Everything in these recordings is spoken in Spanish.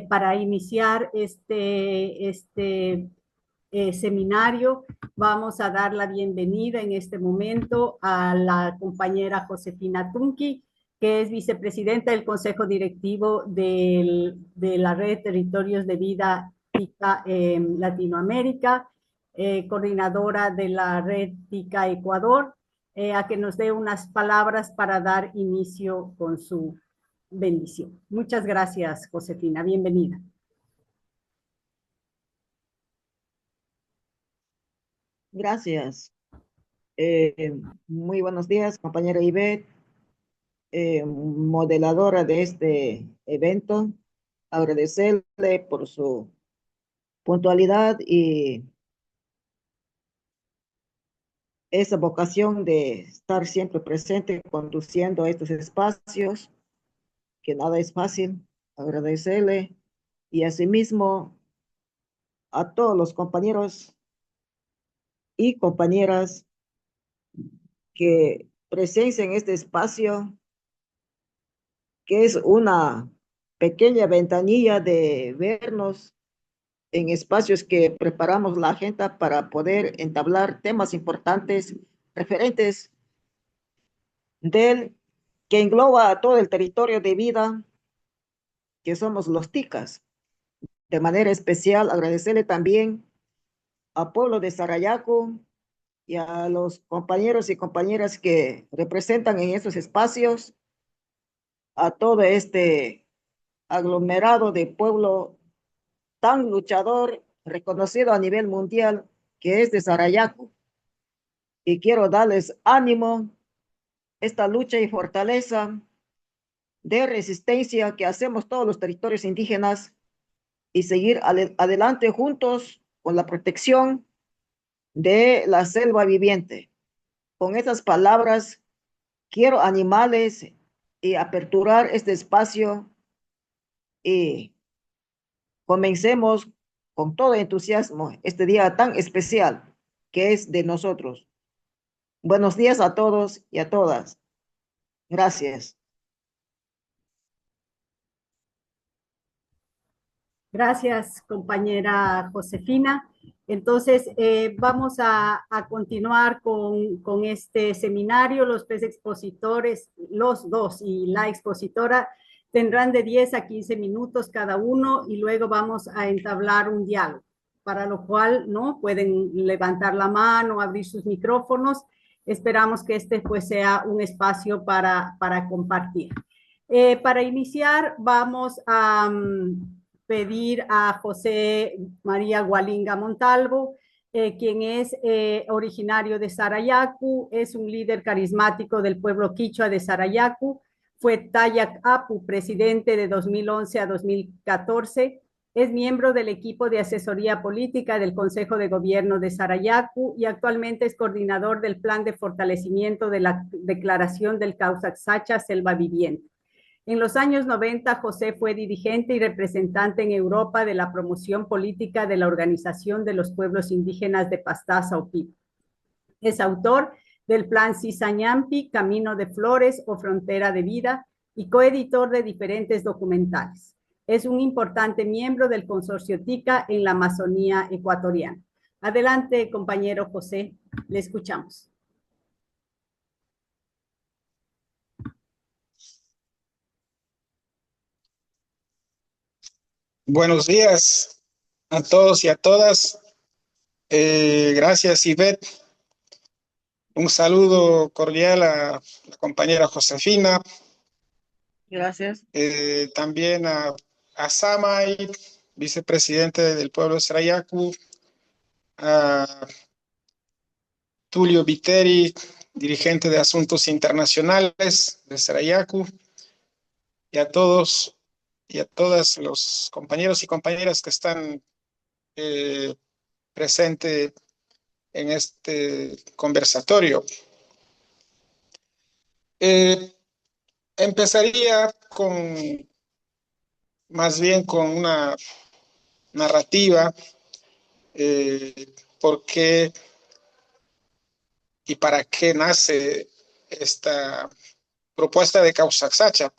Para iniciar este seminario, vamos a dar la bienvenida en este momento a la compañera Josefina Tunqui, que es vicepresidenta del Consejo Directivo de la Red Territorios de Vida TICA en Latinoamérica, coordinadora de la Red TICA Ecuador, a que nos dé unas palabras para dar inicio con su bendición. Muchas gracias, Josefina. Bienvenida. Gracias. Muy buenos días, compañera Ivette, modeladora de este evento. Agradecerle por su puntualidad y esa vocación de estar siempre presente conduciendo estos espacios, que nada es fácil. Agradecerle y asimismo a todos los compañeros y compañeras que presencian este espacio, que es una pequeña ventanilla de vernos en espacios que preparamos la agenda para poder entablar temas importantes referentes del que engloba a todo el territorio de vida que somos los ticas. De manera especial, agradecerle también al pueblo de Sarayaco y a los compañeros y compañeras que representan en estos espacios a todo este aglomerado de pueblo tan luchador, reconocido a nivel mundial, que es de Sarayaco. Y quiero darles ánimo, esta lucha y fortaleza de resistencia que hacemos todos los territorios indígenas y seguir adelante juntos con la protección de la selva viviente. Con esas palabras, quiero animarles y aperturar este espacio y comencemos con todo entusiasmo este día tan especial que es de nosotros. Buenos días a todos y a todas. Gracias. Gracias, compañera Josefina. Entonces, vamos a continuar con este seminario. Los tres expositores, los dos y la expositora, tendrán de 10 a 15 minutos cada uno y luego vamos a entablar un diálogo, para lo cual, ¿no? Pueden levantar la mano, abrir sus micrófonos. Esperamos que este pues sea un espacio para compartir. Para iniciar, vamos a pedir a José María Gualinga Montalvo, quien es originario de Sarayacu, es un líder carismático del pueblo quichua de Sarayacu, fue Tayak Apu, presidente de 2011 a 2014, es miembro del equipo de asesoría política del Consejo de Gobierno de Sarayacu y actualmente es coordinador del plan de fortalecimiento de la declaración del Causac Sacha Selva Viviente. En los años 90, José fue dirigente y representante en Europa de la promoción política de la Organización de los Pueblos Indígenas de Pastaza Opipo. Es autor del Plan Cisañampi, Camino de Flores o Frontera de Vida y coeditor de diferentes documentales. Es un importante miembro del consorcio TICA en la Amazonía ecuatoriana. Adelante, compañero José, le escuchamos. Buenos días a todos y a todas. Gracias, Ivette. Un saludo cordial a la compañera Josefina, Gracias. también a Samay, vicepresidente del pueblo de Sarayacu, a Tulio Viteri, dirigente de Asuntos Internacionales de Sarayacu, y a todos y a todas los compañeros y compañeras que están presentes en este conversatorio. Empezaría más bien con una narrativa, por qué y para qué nace esta propuesta de Causac Sacha,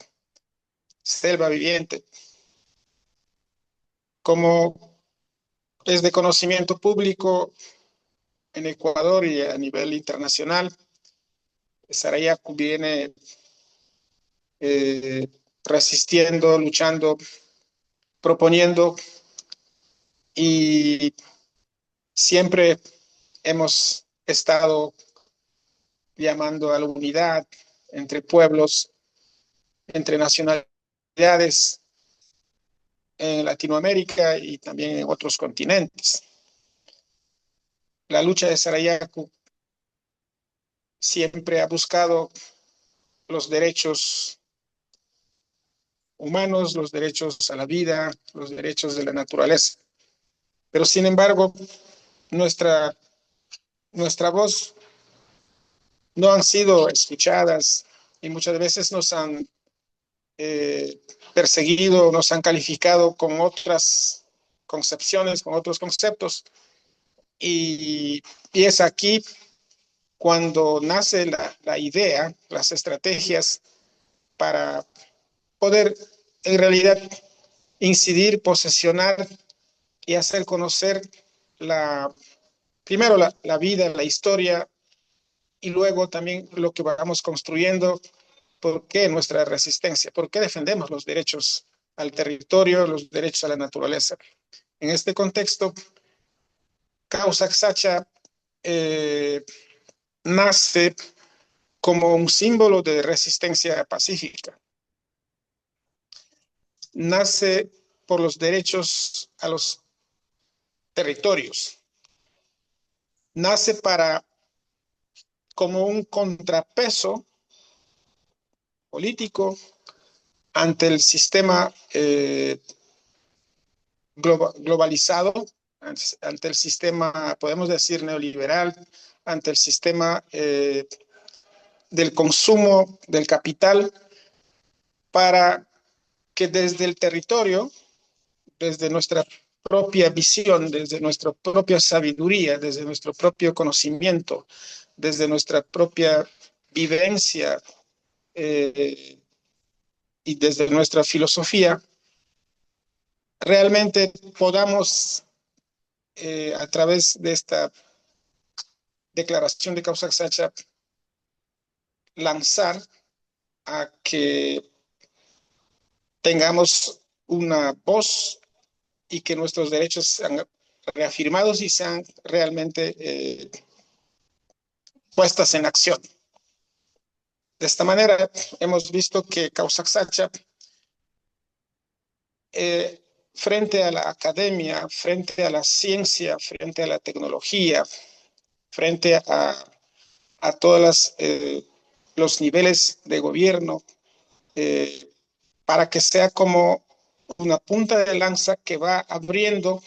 selva viviente. Como es de conocimiento público en Ecuador y a nivel internacional, Sarayaku viene resistiendo, luchando, proponiendo, y siempre hemos estado llamando a la unidad entre pueblos, entre nacionalidades en Latinoamérica y también en otros continentes. La lucha de Sarayaku siempre ha buscado los derechos humanos, los derechos a la vida, los derechos de la naturaleza. Pero sin embargo, nuestra voz no han sido escuchadas y muchas veces nos han perseguido, nos han calificado con otras concepciones, con otros conceptos. Y es aquí cuando nace la idea, las estrategias para poder en realidad incidir, posesionar y hacer conocer primero la vida, la historia, y luego también lo que vamos construyendo. ¿Por qué nuestra resistencia? ¿Por qué defendemos los derechos al territorio, los derechos a la naturaleza? En este contexto, Causa Xacha nace como un símbolo de resistencia pacífica. Nace por los derechos a los territorios. Nace como un contrapeso político ante el sistema globalizado, ante el sistema, podemos decir, neoliberal, ante el sistema del consumo del capital, para que desde el territorio, desde nuestra propia visión, desde nuestra propia sabiduría, desde nuestro propio conocimiento, desde nuestra propia vivencia y desde nuestra filosofía, realmente podamos, a través de esta declaración de Causa Xacha, lanzar a que tengamos una voz y que nuestros derechos sean reafirmados y sean realmente puestas en acción. De esta manera, hemos visto que Causa Xacha, frente a la academia, frente a la ciencia, frente a la tecnología, frente a todos los niveles de gobierno, para que sea como una punta de lanza que va abriendo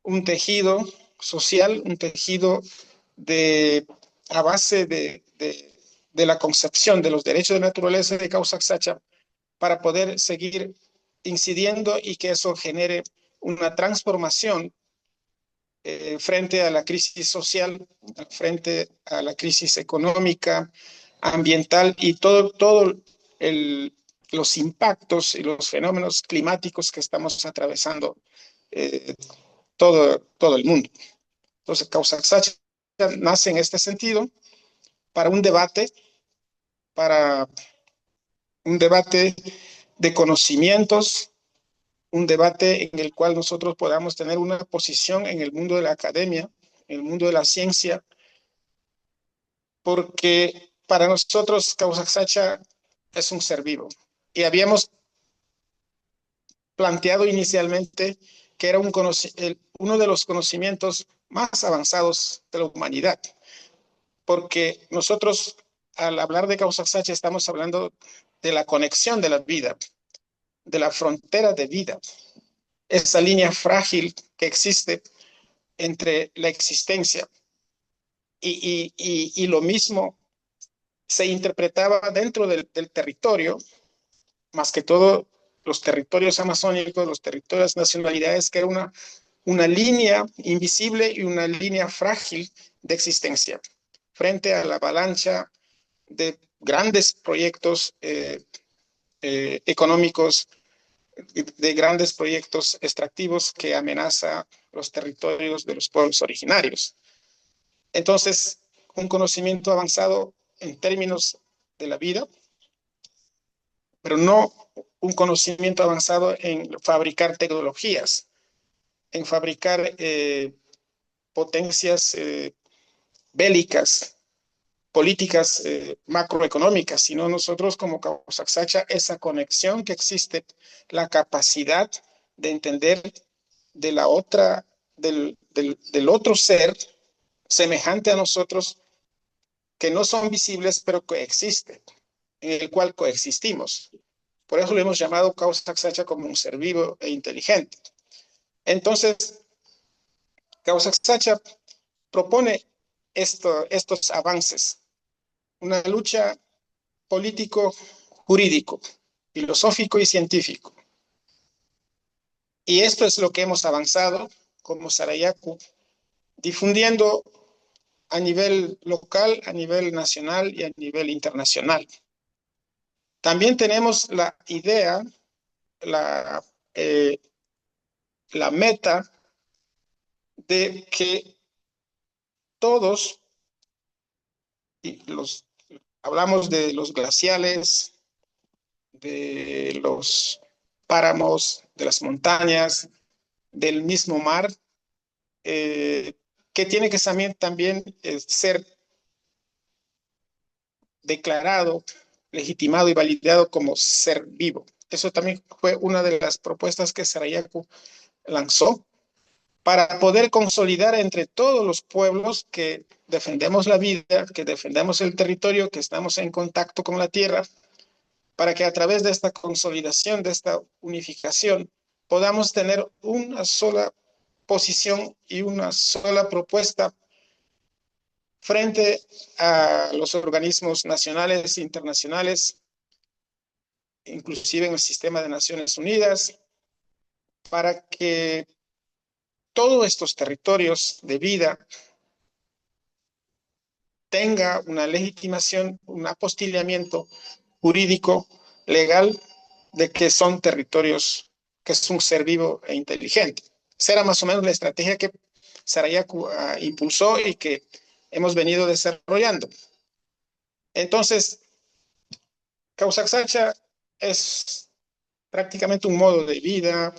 un tejido social, un tejido a base de la concepción de los derechos de naturaleza de Causa Xacha, para poder seguir incidiendo y que eso genere una transformación frente a la crisis social, frente a la crisis económica, ambiental y todos los impactos y los fenómenos climáticos que estamos atravesando todo el mundo. Entonces, Causa Xacha nace en este sentido para un debate de conocimientos, un debate en el cual nosotros podamos tener una posición en el mundo de la academia, en el mundo de la ciencia, porque para nosotros Causa Xacha es un ser vivo. Y habíamos planteado inicialmente que era uno de los conocimientos más avanzados de la humanidad, porque nosotros al hablar de Causa Xacha estamos hablando de la conexión de la vida, de la frontera de vida, esa línea frágil que existe entre la existencia y lo mismo se interpretaba dentro del territorio, más que todo los territorios amazónicos, los territorios nacionalidades, que era una línea invisible y una línea frágil de existencia frente a la avalancha de grandes proyectos económicos, de grandes proyectos extractivos que amenaza los territorios de los pueblos originarios. Entonces, un conocimiento avanzado en términos de la vida, pero no un conocimiento avanzado en fabricar tecnologías, en fabricar potencias bélicas, políticas macroeconómicas, sino nosotros como Causaxacha, esa conexión que existe, la capacidad de entender de la otra, del otro ser semejante a nosotros, que no son visibles, pero que existen, en el cual coexistimos. Por eso lo hemos llamado Causaxacha como un ser vivo e inteligente. Entonces, Causaxacha propone estos avances, una lucha político, jurídico, filosófico y científico. Y esto es lo que hemos avanzado como Sarayaku, difundiendo a nivel local, a nivel nacional y a nivel internacional. También tenemos la idea, la meta de que todos, hablamos de los glaciales, de los páramos, de las montañas, del mismo mar, que tiene que también ser declarado, legitimado y validado como ser vivo. Eso también fue una de las propuestas que Sarayaku lanzó para poder consolidar entre todos los pueblos que defendemos la vida, que defendemos el territorio, que estamos en contacto con la tierra, para que a través de esta consolidación, de esta unificación, podamos tener una sola posición y una sola propuesta frente a los organismos nacionales e internacionales, inclusive en el sistema de Naciones Unidas, para que todos estos territorios de vida tenga una legitimación, un apostillamiento jurídico, legal, de que son territorios, que es un ser vivo e inteligente. Esa era más o menos la estrategia que Sarayaku impulsó y que hemos venido desarrollando. Entonces, Causaxacha es prácticamente un modo de vida,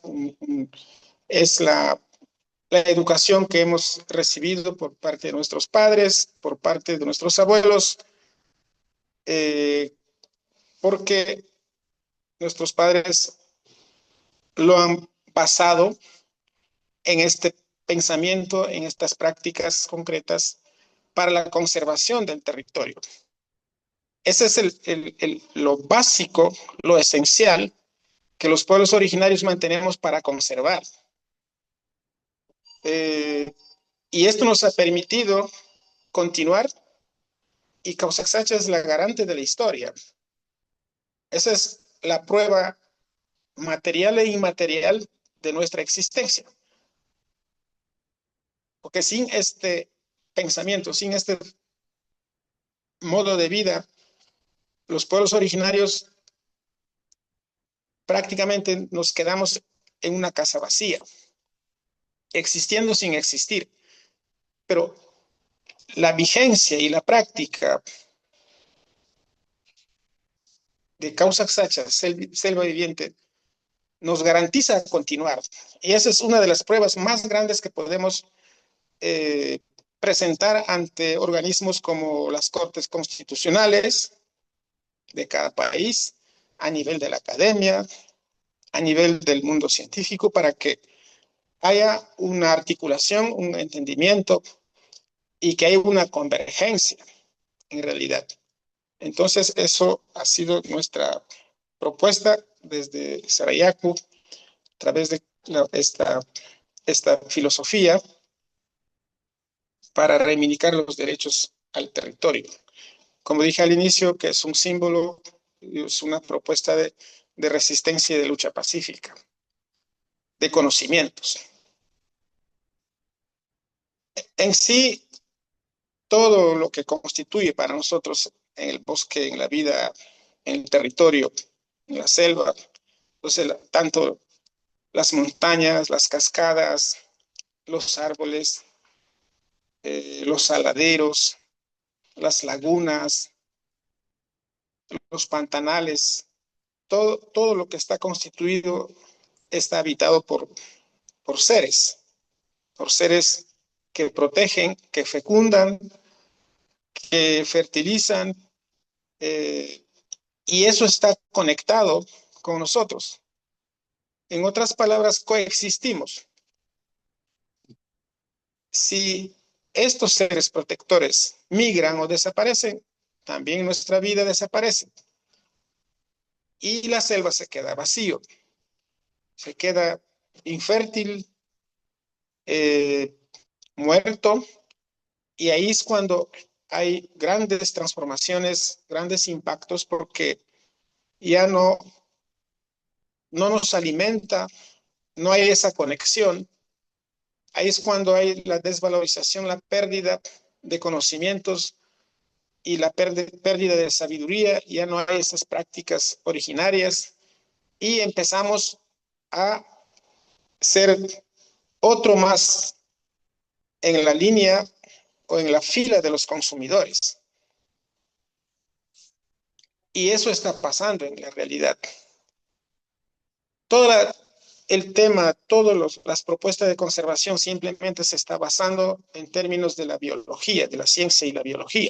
es la educación que hemos recibido por parte de nuestros padres, por parte de nuestros abuelos, porque nuestros padres lo han basado en este pensamiento, en estas prácticas concretas para la conservación del territorio. Ese es lo básico, lo esencial que los pueblos originarios mantenemos para conservar. Y esto nos ha permitido continuar, y Causaxacha es la garante de la historia. Esa es la prueba material e inmaterial de nuestra existencia. Porque sin este pensamiento, sin este modo de vida, los pueblos originarios prácticamente nos quedamos en una casa vacía, existiendo sin existir. Pero la vigencia y la práctica de Causaxacha, selva viviente, nos garantiza continuar. Y esa es una de las pruebas más grandes que podemos presentar ante organismos como las Cortes Constitucionales de cada país, a nivel de la academia, a nivel del mundo científico, para que haya una articulación, un entendimiento y que haya una convergencia en realidad. Entonces, eso ha sido nuestra propuesta desde Sarayaku, a través de esta filosofía para reivindicar los derechos al territorio. Como dije al inicio, que es un símbolo, es una propuesta de resistencia y de lucha pacífica, de conocimientos. En sí, todo lo que constituye para nosotros en el bosque, en la vida, en el territorio, en la selva, Entonces, tanto las montañas, las cascadas, los árboles, los saladeros, las lagunas, los pantanales, todo lo que está constituido está habitado por seres que protegen, que fecundan, que fertilizan, y eso está conectado con nosotros. En otras palabras, coexistimos. Si estos seres protectores migran o desaparecen, también nuestra vida desaparece. Y la selva se queda vacío, se queda infértil, muerto, y ahí es cuando hay grandes transformaciones, grandes impactos, porque ya no nos alimenta, no hay esa conexión. Ahí es cuando hay la desvalorización, la pérdida de conocimientos y la pérdida de sabiduría, ya no hay esas prácticas originarias y empezamos a ser otro más en la línea o en la fila de los consumidores. Y eso está pasando en la realidad. Todo el tema, todas las propuestas de conservación simplemente se está basando en términos de la biología, de la ciencia y la biología.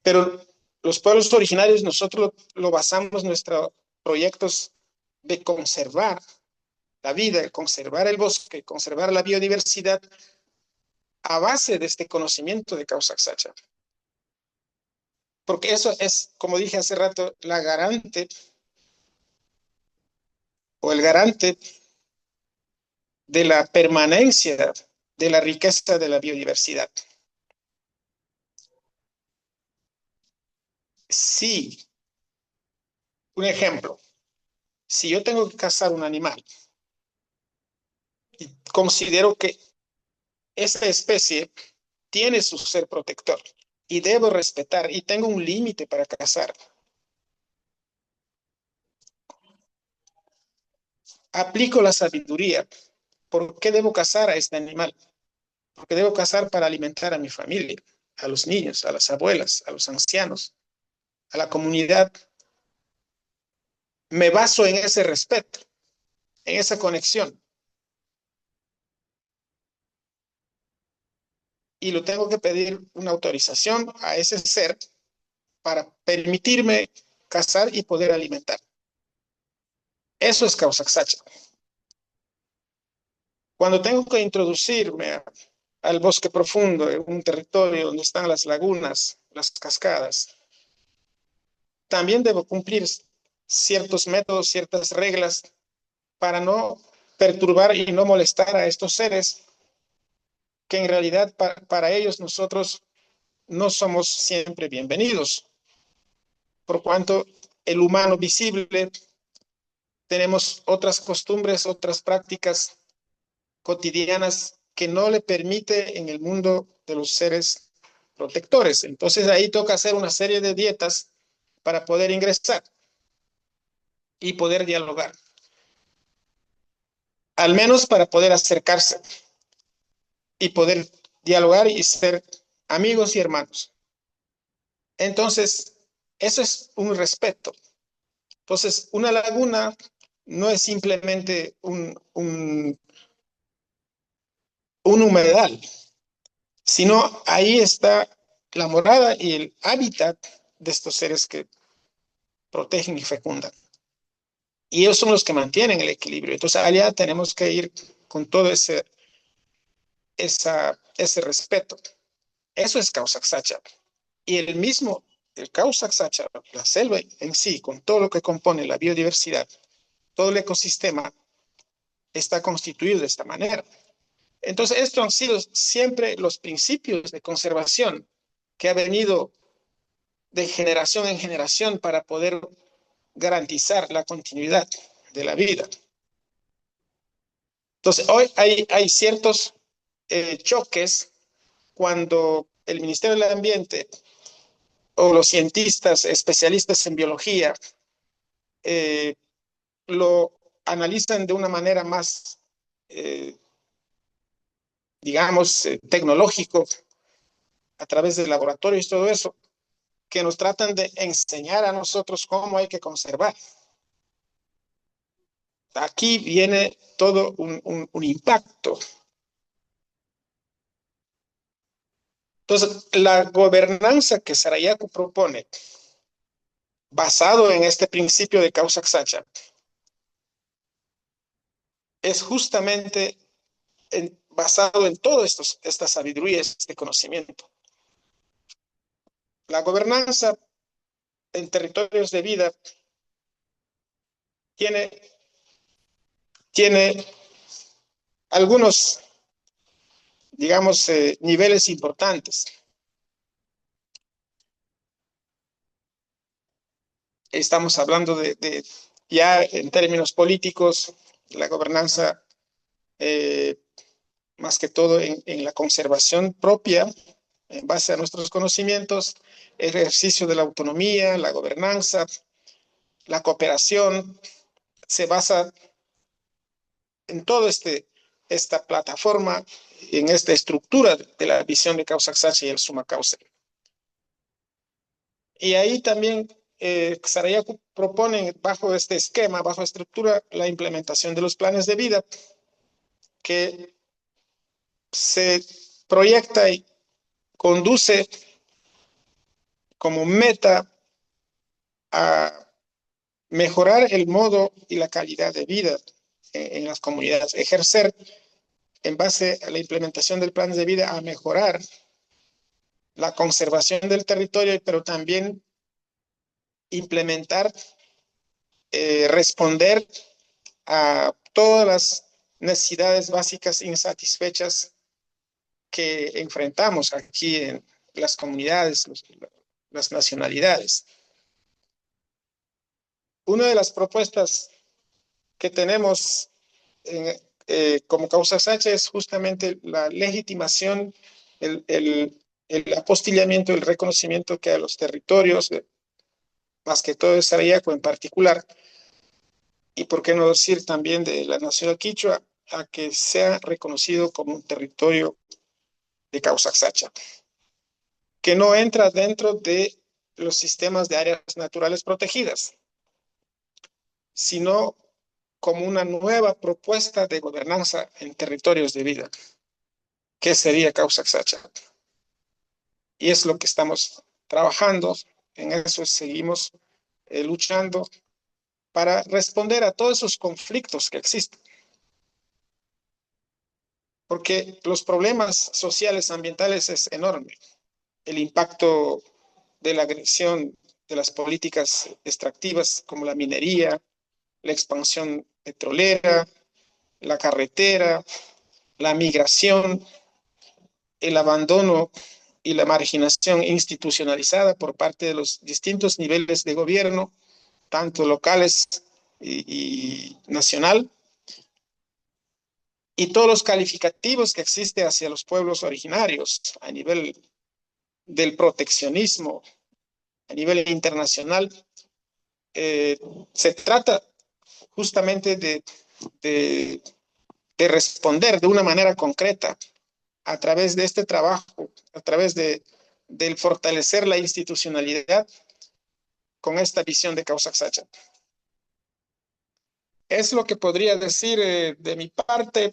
Pero los pueblos originarios, nosotros lo basamos nuestros proyectos de conservar la vida, de conservar el bosque, conservar la biodiversidad a base de este conocimiento de Causa Xacha. Porque eso es, como dije hace rato, la garante o el garante de la permanencia de la riqueza de la biodiversidad. Si, un ejemplo, si yo tengo que cazar un animal y considero que esa especie tiene su ser protector y debo respetar y tengo un límite para cazar, aplico la sabiduría. ¿Por qué debo cazar a este animal? Porque debo cazar para alimentar a mi familia, a los niños, a las abuelas, a los ancianos, a la comunidad. Me baso en ese respeto, en esa conexión. Y lo tengo que pedir una autorización a ese ser para permitirme cazar y poder alimentar. Eso es Causa Xacha. Cuando tengo que introducirme al bosque profundo, en un territorio donde están las lagunas, las cascadas, también debo cumplir ciertos métodos, ciertas reglas para no perturbar y no molestar a estos seres que en realidad para ellos nosotros no somos siempre bienvenidos, por cuanto el humano visible tenemos otras costumbres, otras prácticas cotidianas que no le permite en el mundo de los seres protectores. Entonces ahí toca hacer una serie de dietas para poder ingresar y poder dialogar. Al menos para poder acercarse y poder dialogar y ser amigos y hermanos. Entonces, eso es un respeto. Entonces, una laguna no es simplemente un humedal, sino ahí está la morada y el hábitat de estos seres que protegen y fecundan. Y ellos son los que mantienen el equilibrio. Entonces, allá tenemos que ir con todo ese respeto. Eso es Causa Xacha. Y el Causa Xacha, la selva en sí, con todo lo que compone la biodiversidad, todo el ecosistema, está constituido de esta manera. Entonces, estos han sido siempre los principios de conservación que ha venido de generación en generación para poder garantizar la continuidad de la vida. Entonces, hoy hay ciertos choques cuando el Ministerio del Ambiente o los cientistas especialistas en biología lo analizan de una manera más, digamos, tecnológico, a través de laboratorios y todo eso, que nos tratan de enseñar a nosotros cómo hay que conservar. Aquí viene todo un impacto. Entonces, la gobernanza que Sarayaku propone, basado en este principio de causa exacta, es justamente basado en toda esta sabiduría, este conocimiento. La gobernanza en territorios de vida tiene algunos, digamos, niveles importantes. Estamos hablando ya en términos políticos, la gobernanza, más que todo en la conservación propia, en base a nuestros conocimientos, el ejercicio de la autonomía, la gobernanza, la cooperación, se basa en toda esta plataforma, en esta estructura de la visión de causa exacta y el suma causa. Y ahí también Sarayaku propone, bajo este esquema, bajo estructura, la implementación de los planes de vida que se proyecta y conduce como meta a mejorar el modo y la calidad de vida en las comunidades, ejercer en base a la implementación del plan de vida a mejorar la conservación del territorio, pero también implementar, responder a todas las necesidades básicas insatisfechas que enfrentamos aquí en las comunidades, las nacionalidades. Una de las propuestas que tenemos como causa exacta es justamente la legitimación, el apostillamiento, el reconocimiento que a los territorios, más que todo de Sarayaku en particular, y por qué no decir también de la nación quichua, a que sea reconocido como un territorio de causa exacta, que no entra dentro de los sistemas de áreas naturales protegidas, sino como una nueva propuesta de gobernanza en territorios de vida, que sería causa exacta. Y es lo que estamos trabajando, en eso seguimos luchando para responder a todos esos conflictos que existen. Porque los problemas sociales, ambientales es enorme. El impacto de la agresión de las políticas extractivas como la minería, la expansión petrolera, la carretera, la migración, el abandono y la marginación institucionalizada por parte de los distintos niveles de gobierno, tanto locales y nacional, y todos los calificativos que existen hacia los pueblos originarios a nivel del proteccionismo, a nivel internacional. Se trata justamente de responder de una manera concreta a través de este trabajo, a través del fortalecer la institucionalidad con esta visión de causa exacta. Es lo que podría decir de mi parte.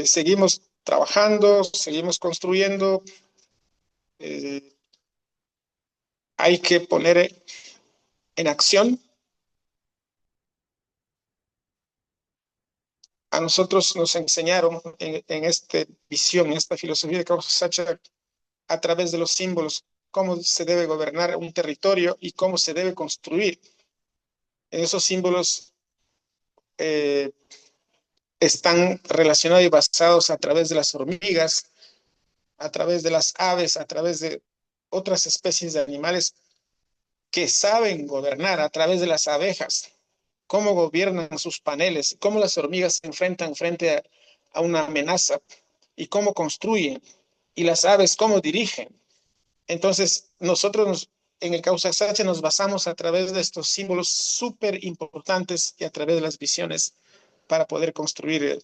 Seguimos trabajando, seguimos construyendo. Hay que poner en acción. A nosotros nos enseñaron en esta visión, en esta filosofía de causa exacta, a través de los símbolos, cómo se debe gobernar un territorio y cómo se debe construir. En esos símbolos están relacionados y basados a través de las hormigas, a través de las aves, a través de otras especies de animales que saben gobernar, a través de las abejas, cómo gobiernan sus paneles, cómo las hormigas se enfrentan frente a una amenaza y cómo construyen, y las aves cómo dirigen. Entonces, nosotros nos en el Causa Sacha nos basamos a través de estos símbolos súper importantes y a través de las visiones para poder construir el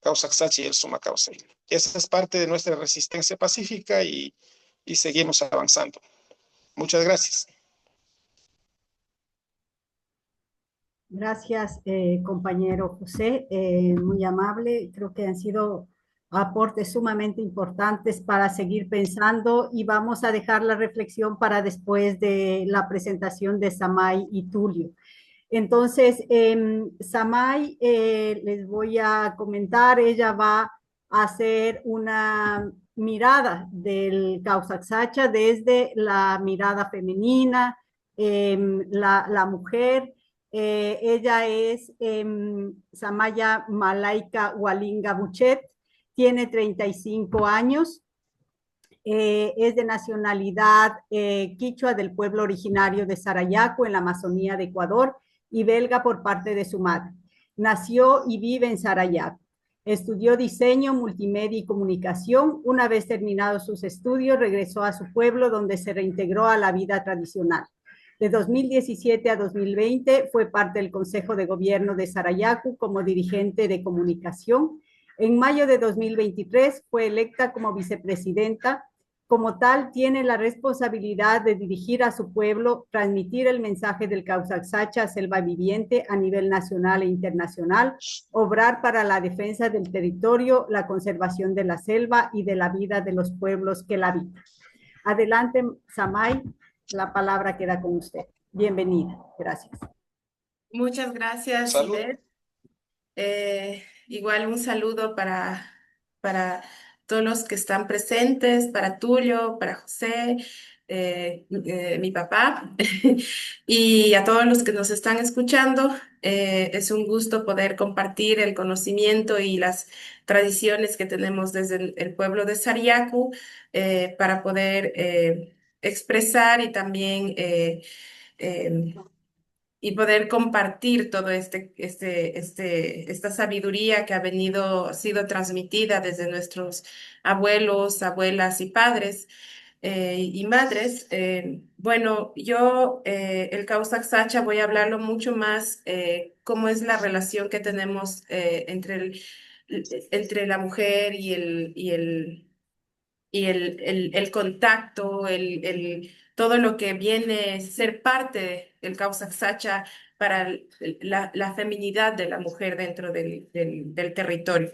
Causa Sacha y el Suma Causa. Esa es parte de nuestra resistencia pacífica y seguimos avanzando. Muchas gracias. Gracias, compañero José, muy amable. Creo que han sido aportes sumamente importantes para seguir pensando y vamos a dejar la reflexión para después de la presentación de Samay y Tulio. Entonces, Samay, les voy a comentar, ella va a hacer una mirada del Causaxacha desde la mirada femenina, la mujer. Ella es Samaya Malaika Walinga Buchet, tiene 35 años, es de nacionalidad quichua del pueblo originario de Sarayaco, en la Amazonía de Ecuador, y belga por parte de su madre. Nació y vive en Sarayaco. Estudió diseño, multimedia y comunicación. Una vez terminados sus estudios, regresó a su pueblo, donde se reintegró a la vida tradicional. De 2017 a 2020 fue parte del Consejo de Gobierno de Sarayaco como dirigente de comunicación. En mayo de 2023 fue electa como vicepresidenta. Como tal, tiene la responsabilidad de dirigir a su pueblo, transmitir el mensaje del Causaxacha Selva Viviente a nivel nacional e internacional, obrar para la defensa del territorio, la conservación de la selva y de la vida de los pueblos que la habitan. Adelante, Samay, la palabra queda con usted. Bienvenida. Gracias. Muchas gracias, Salud. Ivette. Igual un saludo para todos los que están presentes, para Tulio, para José, mi papá, y a todos los que nos están escuchando. Es un gusto poder compartir el conocimiento y las tradiciones que tenemos desde el pueblo de Sariacu, para poder expresar y también eh, y poder compartir todo esta sabiduría que ha sido transmitida desde nuestros abuelos, abuelas y padres y madres. Bueno, yo, el Causac Sacha, voy a hablarlo mucho más cómo es la relación que tenemos entre la mujer y el contacto, todo lo que viene a ser parte del causa Sacha para la feminidad de la mujer dentro del territorio.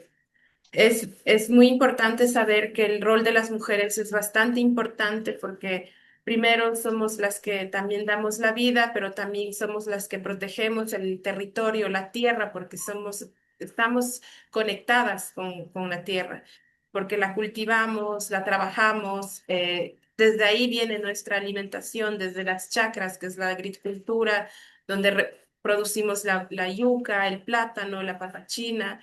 Es muy importante saber que el rol de las mujeres es bastante importante porque primero somos las que también damos la vida, pero también somos las que protegemos el territorio, la tierra, porque estamos conectadas con la tierra, porque la cultivamos, la trabajamos. Desde ahí viene nuestra alimentación, desde las chacras, que es la agricultura, donde producimos la yuca, el plátano, la papachina.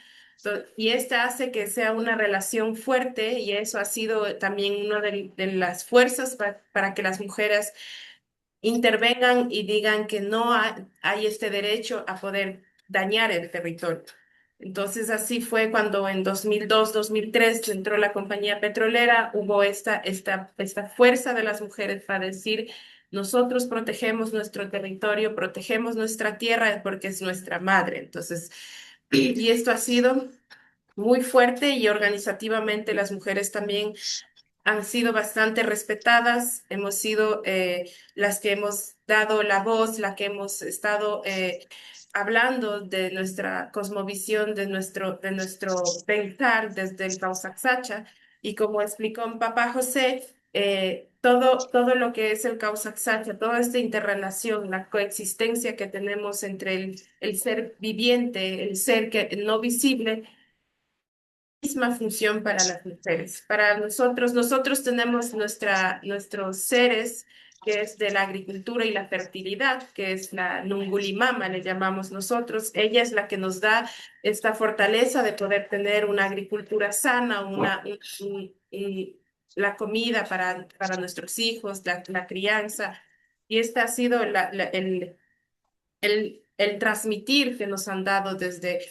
Y esta hace que sea una relación fuerte y eso ha sido también una de las fuerzas para que las mujeres intervengan y digan que no hay este derecho a poder dañar el territorio. Entonces así fue cuando en 2002, 2003 entró la compañía petrolera, hubo esta fuerza de las mujeres para decir, nosotros protegemos nuestro territorio, protegemos nuestra tierra porque es nuestra madre. Entonces, y esto ha sido muy fuerte y organizativamente las mujeres también han sido bastante respetadas, hemos sido las que hemos dado la voz, la que hemos estado hablando de nuestra cosmovisión, de nuestro pensar desde el Causaxacha. Y como explicó mi papá José, todo lo que es el Causaxacha, toda esta interrelación, la coexistencia que tenemos entre el ser viviente, el ser no visible, misma función para las mujeres. Para nosotros tenemos nuestros seres, que es de la agricultura y la fertilidad, que es la Nungulimama, le llamamos nosotros. Ella es la que nos da esta fortaleza de poder tener una agricultura sana, la comida para nuestros hijos, la crianza. Y este ha sido el transmitir que nos han dado desde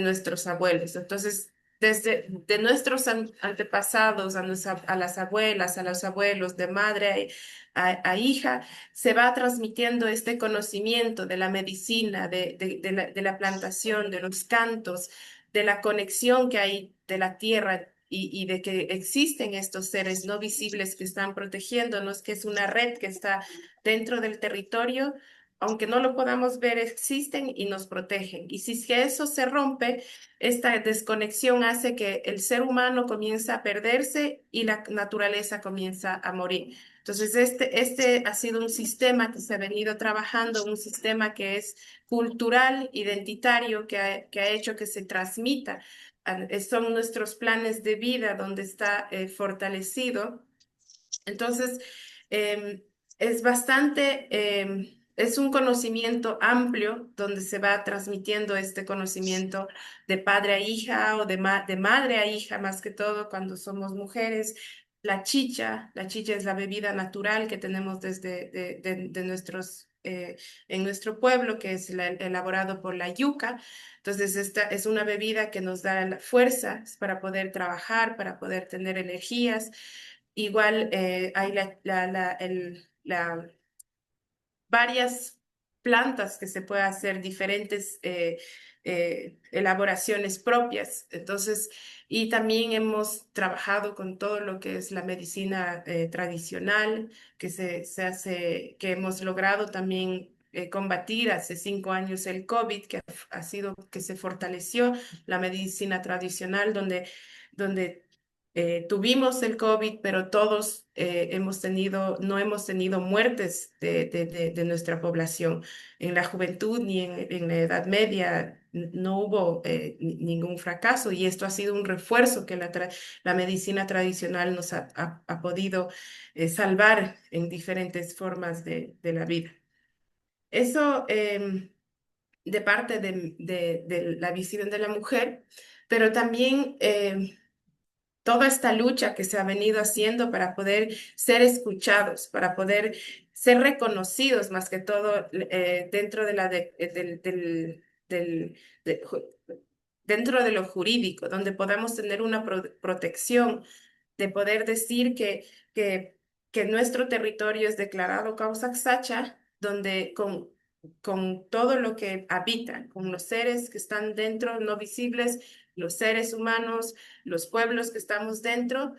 nuestros abuelos. Entonces, desde de nuestros antepasados, a las abuelas, a los abuelos, de madre a hija, se va transmitiendo este conocimiento de la medicina, de la plantación, de los cantos, de la conexión que hay de la tierra y de que existen estos seres no visibles que están protegiéndonos, que es una red que está dentro del territorio. Aunque no lo podamos ver, existen y nos protegen. Y si es que eso se rompe, esta desconexión hace que el ser humano comienza a perderse y la naturaleza comienza a morir. Entonces, este ha sido un sistema que se ha venido trabajando, un sistema que es cultural, identitario, que ha hecho que se transmita. Son nuestros planes de vida donde está fortalecido. Entonces, es bastante, es un conocimiento amplio donde se va transmitiendo este conocimiento de padre a hija o de madre a hija, más que todo cuando somos mujeres. La chicha es la bebida natural que tenemos desde de nuestros, en nuestro pueblo, que es elaborado por la yuca. Entonces, esta es una bebida que nos da fuerzas para poder trabajar, para poder tener energías. Igual hay varias plantas que se puede hacer diferentes elaboraciones propias. Entonces, y también hemos trabajado con todo lo que es la medicina tradicional, se hace, que hemos logrado también combatir hace 5 años el COVID, que ha sido que se fortaleció la medicina tradicional, donde tuvimos el COVID, pero todos no hemos tenido muertes de nuestra población. En la juventud ni en la edad media no hubo ningún fracaso y esto ha sido un refuerzo que la medicina tradicional nos ha podido salvar en diferentes formas de la vida. Eso de parte de la visión de la mujer, pero también toda esta lucha que se ha venido haciendo para poder ser escuchados, para poder ser reconocidos más que todo dentro de dentro de lo jurídico, donde podamos tener una protección de poder decir que, que nuestro territorio es declarado causa Xacha, donde con todo lo que habitan, con los seres que están dentro, no visibles, los seres humanos, los pueblos que estamos dentro,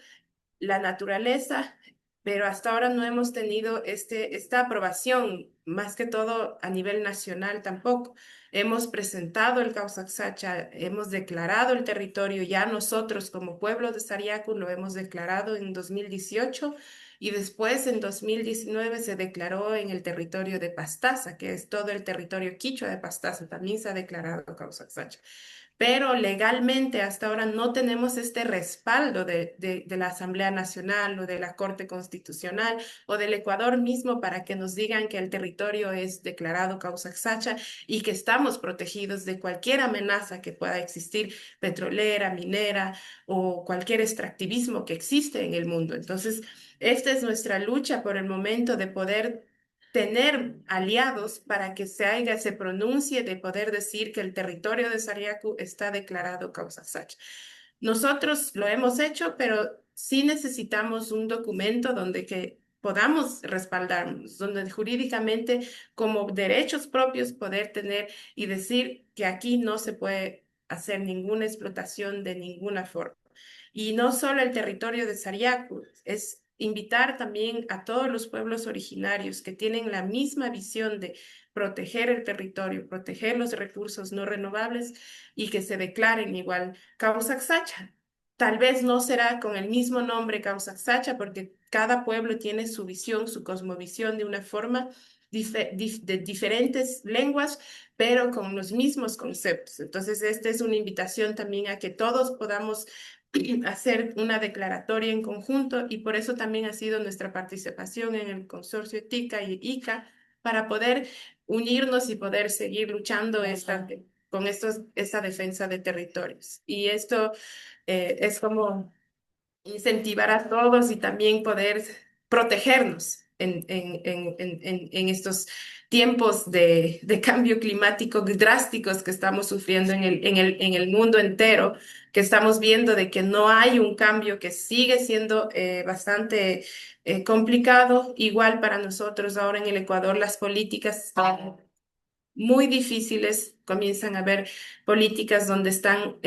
la naturaleza, pero hasta ahora no hemos tenido esta aprobación, más que todo a nivel nacional tampoco. Hemos presentado el causa Xacha, hemos declarado el territorio, ya nosotros como pueblo de Sariacu lo hemos declarado en 2018 y después en 2019 se declaró en el territorio de Pastaza, que es todo el territorio quichua de Pastaza, también se ha declarado causa Xacha, pero legalmente hasta ahora no tenemos este respaldo de la Asamblea Nacional o de la Corte Constitucional o del Ecuador mismo para que nos digan que el territorio es declarado causa Xacha y que estamos protegidos de cualquier amenaza que pueda existir, petrolera, minera o cualquier extractivismo que existe en el mundo. Entonces, esta es nuestra lucha por el momento de poder tener aliados para que se pronuncie de poder decir que el territorio de Sariacu está declarado causa Xacha. Nosotros lo hemos hecho, pero sí necesitamos un documento donde que podamos respaldarnos, donde jurídicamente como derechos propios poder tener y decir que aquí no se puede hacer ninguna explotación de ninguna forma. Y no solo el territorio de Sariacu, es invitar también a todos los pueblos originarios que tienen la misma visión de proteger el territorio, proteger los recursos no renovables y que se declaren igual causa Xacha. Tal vez no será con el mismo nombre causa Xacha porque cada pueblo tiene su visión, su cosmovisión de una forma de diferentes lenguas, pero con los mismos conceptos. Entonces, esta es una invitación también a que todos podamos hacer una declaratoria en conjunto y por eso también ha sido nuestra participación en el consorcio TICA y ICA para poder unirnos y poder seguir luchando esta defensa de territorios. Y esto es como incentivar a todos y también poder protegernos en estos tiempos de cambio climático drásticos que estamos sufriendo en el mundo entero, que estamos viendo de que no hay un cambio, que sigue siendo bastante complicado. Igual para nosotros ahora en el Ecuador, las políticas muy difíciles, comienzan a haber políticas donde están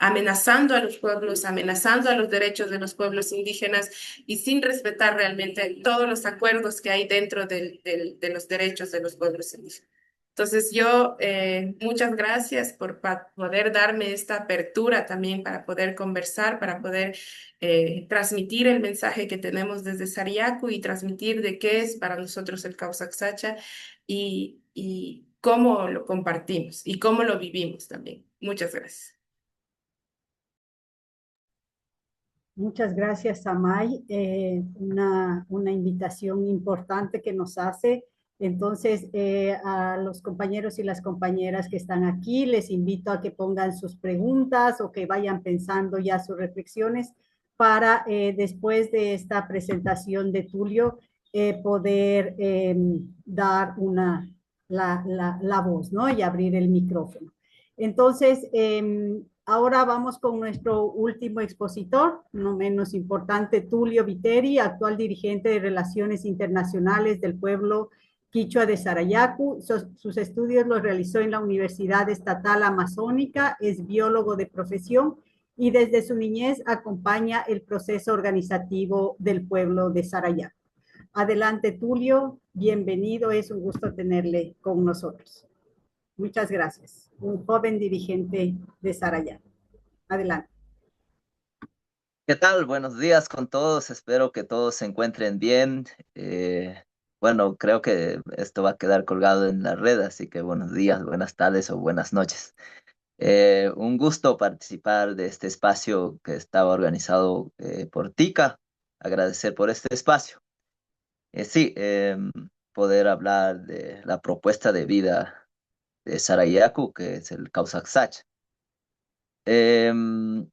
amenazando a los pueblos, amenazando a los derechos de los pueblos indígenas y sin respetar realmente todos los acuerdos que hay dentro de los derechos de los pueblos indígenas. Entonces yo, muchas gracias por poder darme esta apertura también para poder conversar, para poder transmitir el mensaje que tenemos desde Sariaco y transmitir de qué es para nosotros el Causa Xacha y cómo lo compartimos y cómo lo vivimos también. Muchas gracias. Muchas gracias, Amay. Una invitación importante que nos hace. Entonces, a los compañeros y las compañeras que están aquí, les invito a que pongan sus preguntas o que vayan pensando ya sus reflexiones para después de esta presentación de Tulio poder dar la voz, ¿no? Y abrir el micrófono. Entonces, ahora vamos con nuestro último expositor, no menos importante, Tulio Viteri, actual dirigente de Relaciones Internacionales del pueblo quichua de Sarayaku. Sus estudios los realizó en la Universidad Estatal Amazónica, es biólogo de profesión y desde su niñez acompaña el proceso organizativo del pueblo de Sarayaku. Adelante, Tulio, bienvenido, es un gusto tenerle con nosotros. Muchas gracias. Un joven dirigente de Sarayaku. Adelante. ¿Qué tal? Buenos días con todos. Espero que todos se encuentren bien. Bueno, creo que esto va a quedar colgado en la red, así que buenos días, buenas tardes o buenas noches. Un gusto participar de este espacio que estaba organizado por TICA. Agradecer por este espacio. Sí, poder hablar de la propuesta de vida de Sarayaku, que es el Causa Xacha. En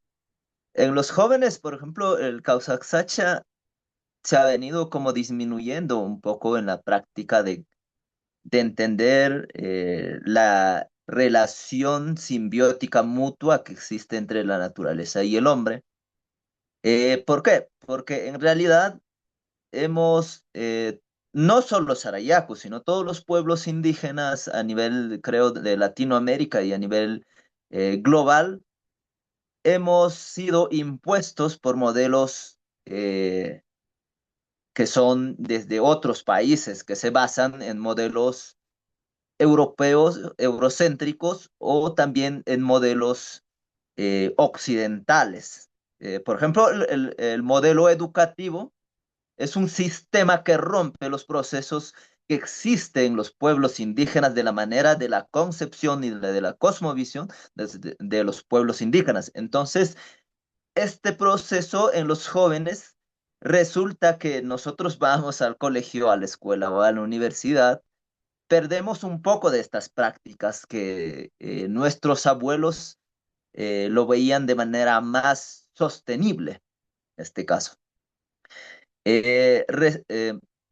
los jóvenes, por ejemplo, el Causa Xacha se ha venido como disminuyendo un poco en la práctica de entender la relación simbiótica mutua que existe entre la naturaleza y el hombre. ¿Por qué? Porque en realidad hemos, no solo Sarayaku, sino todos los pueblos indígenas a nivel, creo, de Latinoamérica y a nivel global, hemos sido impuestos por modelos que son desde otros países, que se basan en modelos europeos, eurocéntricos o también en modelos occidentales. Por ejemplo, el modelo educativo es un sistema que rompe los procesos que existen en los pueblos indígenas de la manera de la concepción y de la cosmovisión de los pueblos indígenas. Entonces, este proceso en los jóvenes resulta que nosotros vamos al colegio, a la escuela o a la universidad, perdemos un poco de estas prácticas que nuestros abuelos lo veían de manera más sostenible, en este caso.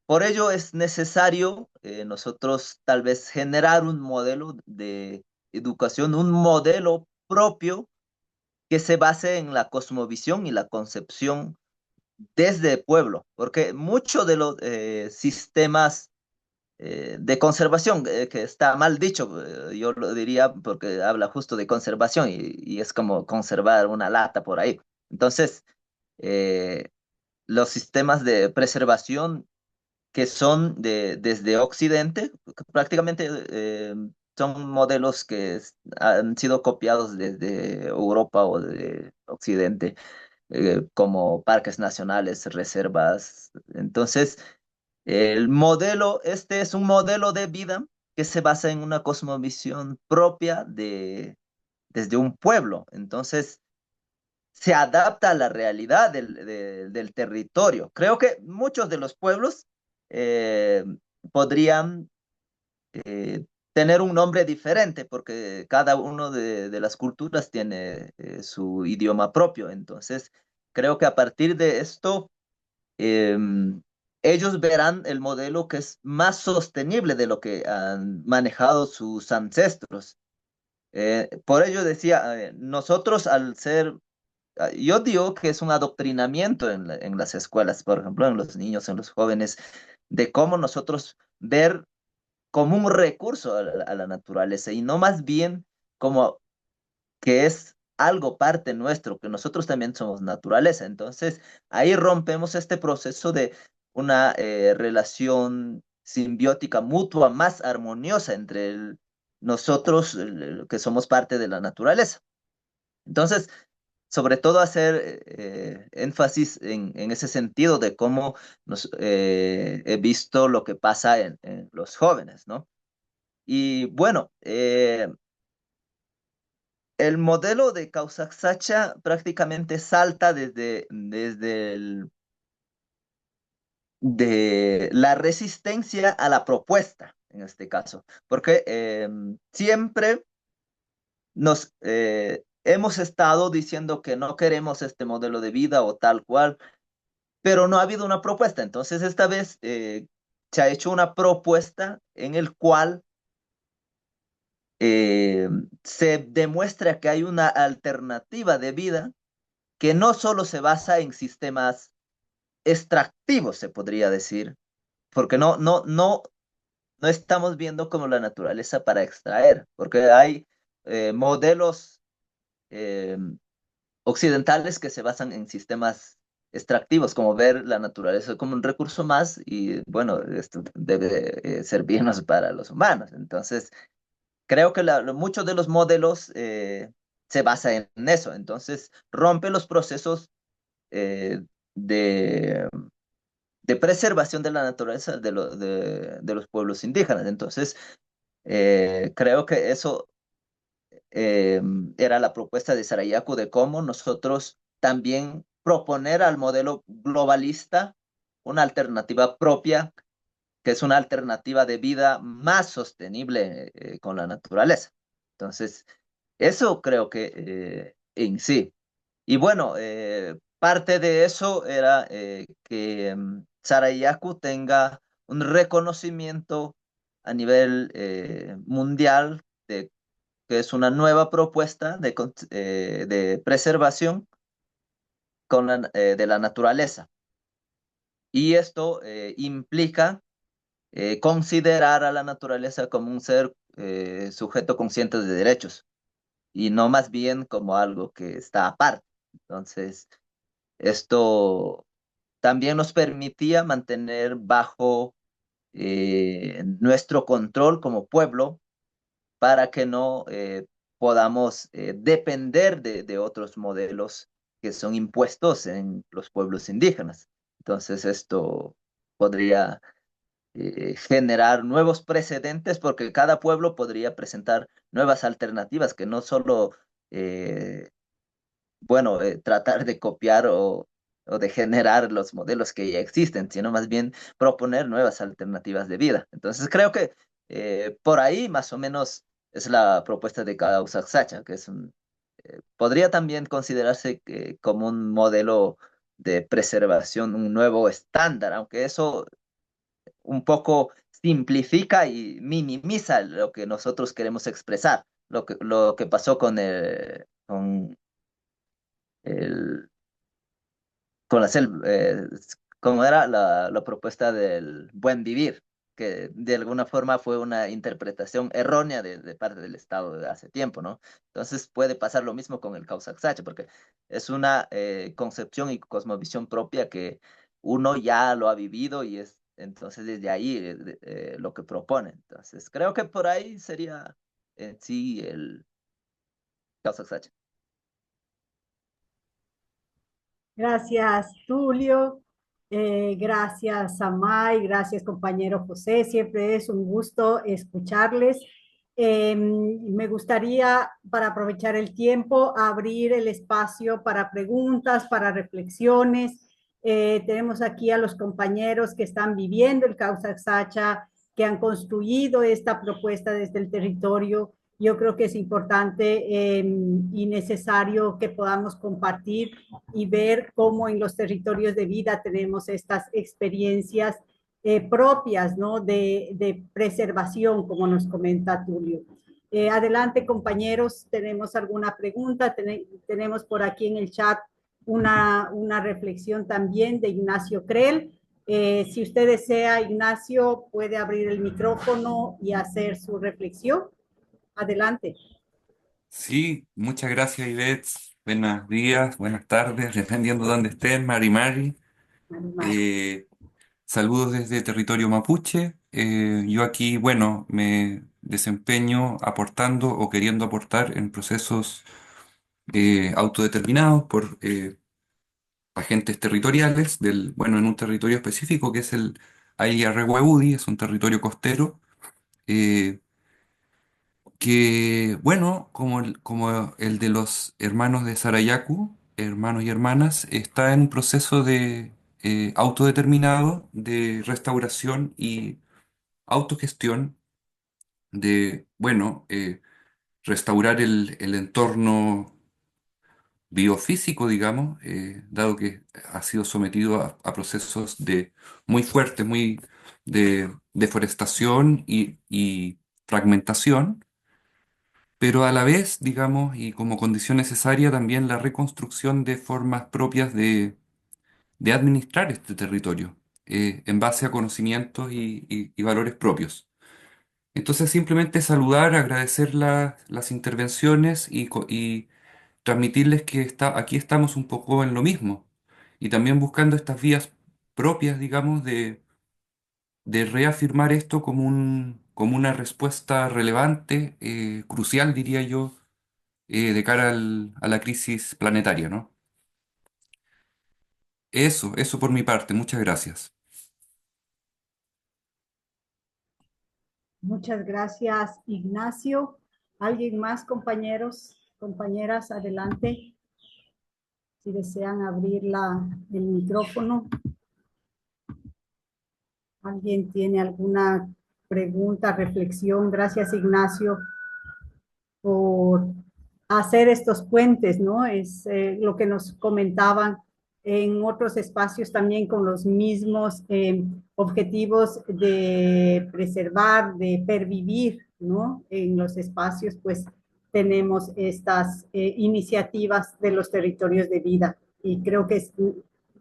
Por ello es necesario nosotros tal vez generar un modelo de educación, un modelo propio que se base en la cosmovisión y la concepción desde el pueblo, porque muchos de los sistemas de conservación, que está mal dicho, yo lo diría porque habla justo de conservación y es como conservar una lata por ahí. Entonces, los sistemas de preservación que son desde Occidente, prácticamente son modelos que han sido copiados desde Europa o de Occidente, como parques nacionales, reservas. Entonces, el modelo, este es un modelo de vida que se basa en una cosmovisión propia desde un pueblo. Entonces, se adapta a la realidad del territorio. Creo que muchos de los pueblos eh, podrían tener un nombre diferente porque cada uno de las culturas tiene su idioma propio. Entonces, creo que a partir de esto, ellos verán el modelo que es más sostenible de lo que han manejado sus ancestros. Por ello decía, nosotros al ser, yo digo que es un adoctrinamiento en las escuelas, por ejemplo, en los niños, en los jóvenes, de cómo nosotros ver como un recurso a la naturaleza y no más bien como que es algo parte nuestro, que nosotros también somos naturaleza. Entonces, ahí rompemos este proceso de una relación simbiótica mutua más armoniosa entre nosotros, que somos parte de la naturaleza. Entonces, sobre todo hacer énfasis en ese sentido de cómo he visto lo que pasa en los jóvenes, ¿no? Y bueno, el modelo de Causac-Sacha prácticamente salta de la resistencia a la propuesta, en este caso, porque siempre nos hemos estado diciendo que no queremos este modelo de vida o tal cual, pero no ha habido una propuesta. Entonces, esta vez se ha hecho una propuesta en el cual se demuestra que hay una alternativa de vida que no solo se basa en sistemas extractivos, se podría decir, porque no estamos viendo como la naturaleza para extraer, porque hay modelos eh, occidentales que se basan en sistemas extractivos, como ver la naturaleza como un recurso más y bueno, esto debe servirnos para los humanos. Entonces, creo que muchos de los modelos se basan en eso, entonces rompe los procesos eh, de, de preservación de la naturaleza de los pueblos indígenas. Entonces, creo que eso eh, era la propuesta de Sarayaku de cómo nosotros también proponer al modelo globalista una alternativa propia, que es una alternativa de vida más sostenible con la naturaleza. Entonces, eso creo que en sí. Y bueno, parte de eso era que Sarayaku tenga un reconocimiento a nivel mundial de que es una nueva propuesta de preservación de la naturaleza. Y esto implica considerar a la naturaleza como un ser sujeto consciente de derechos y no más bien como algo que está aparte. Entonces, esto también nos permitía mantener bajo nuestro control como pueblo para que no podamos depender de otros modelos que son impuestos en los pueblos indígenas. Entonces, esto podría generar nuevos precedentes porque cada pueblo podría presentar nuevas alternativas que no solo, bueno, tratar de copiar o de generar los modelos que ya existen, sino más bien proponer nuevas alternativas de vida. Entonces creo que por ahí más o menos es la propuesta de Causac Sacha, que es podría también considerarse como un modelo de preservación, un nuevo estándar, aunque eso un poco simplifica y minimiza lo que nosotros queremos expresar, lo que pasó el, con como era la propuesta del buen vivir, que de alguna forma fue una interpretación errónea de parte del Estado de hace tiempo, ¿no? Entonces puede pasar lo mismo con el Causac-Sacha, porque es una concepción y cosmovisión propia que uno ya lo ha vivido y es entonces desde ahí lo que propone. Entonces creo que por ahí sería en sí el Causac-Sacha. Gracias, Tulio. Gracias, Samay. Gracias, compañero José. Siempre es un gusto escucharles. Me gustaría, para aprovechar el tiempo, abrir el espacio para preguntas, para reflexiones. Tenemos aquí a los compañeros que están viviendo el Causac Sacha, que han construido esta propuesta desde el territorio yo creo que es importante y necesario que podamos compartir y ver cómo en los territorios de vida tenemos estas experiencias propias, ¿no? De preservación, como nos comenta Tulio. Adelante, compañeros, ¿tenemos alguna pregunta? Tenemos por aquí en el chat una reflexión también de Ignacio Creel. Si usted desea, Ignacio, puede abrir el micrófono y hacer su reflexión. Adelante. Sí, muchas gracias, Ivette. Buenos días, buenas tardes, dependiendo de dónde estén, Mari Mari. Eh, Saludos desde territorio mapuche. Yo aquí, bueno, me desempeño aportando o queriendo aportar en procesos autodeterminados por agentes territoriales bueno, en un territorio específico que es el Aia Rehuehudy, es un territorio costero. eh, que, bueno, como el de los hermanos de Sarayaku, hermanos y hermanas, está en un proceso de autodeterminado de restauración y autogestión de, bueno, restaurar el entorno biofísico, digamos, dado que ha sido sometido a procesos de muy fuertes, muy de deforestación y fragmentación, pero a la vez, digamos, y como condición necesaria también la reconstrucción de formas propias de administrar este territorio, en base a conocimientos y valores propios. Entonces, simplemente saludar, agradecer las intervenciones y transmitirles que aquí estamos un poco en lo mismo, y también buscando estas vías propias, digamos, de reafirmar esto como una respuesta relevante, crucial, diría yo, de cara a la crisis planetaria, ¿no? Eso por mi parte, muchas gracias. Muchas gracias, Ignacio. ¿Alguien más, compañeros, compañeras? Adelante, si desean abrir el micrófono. ¿Alguien tiene alguna pregunta, reflexión? Gracias, Ignacio, por hacer estos puentes, ¿no? Es lo que nos comentaban en otros espacios también con los mismos objetivos de preservar, de pervivir, ¿no? En los espacios, pues tenemos estas iniciativas de los territorios de vida y creo que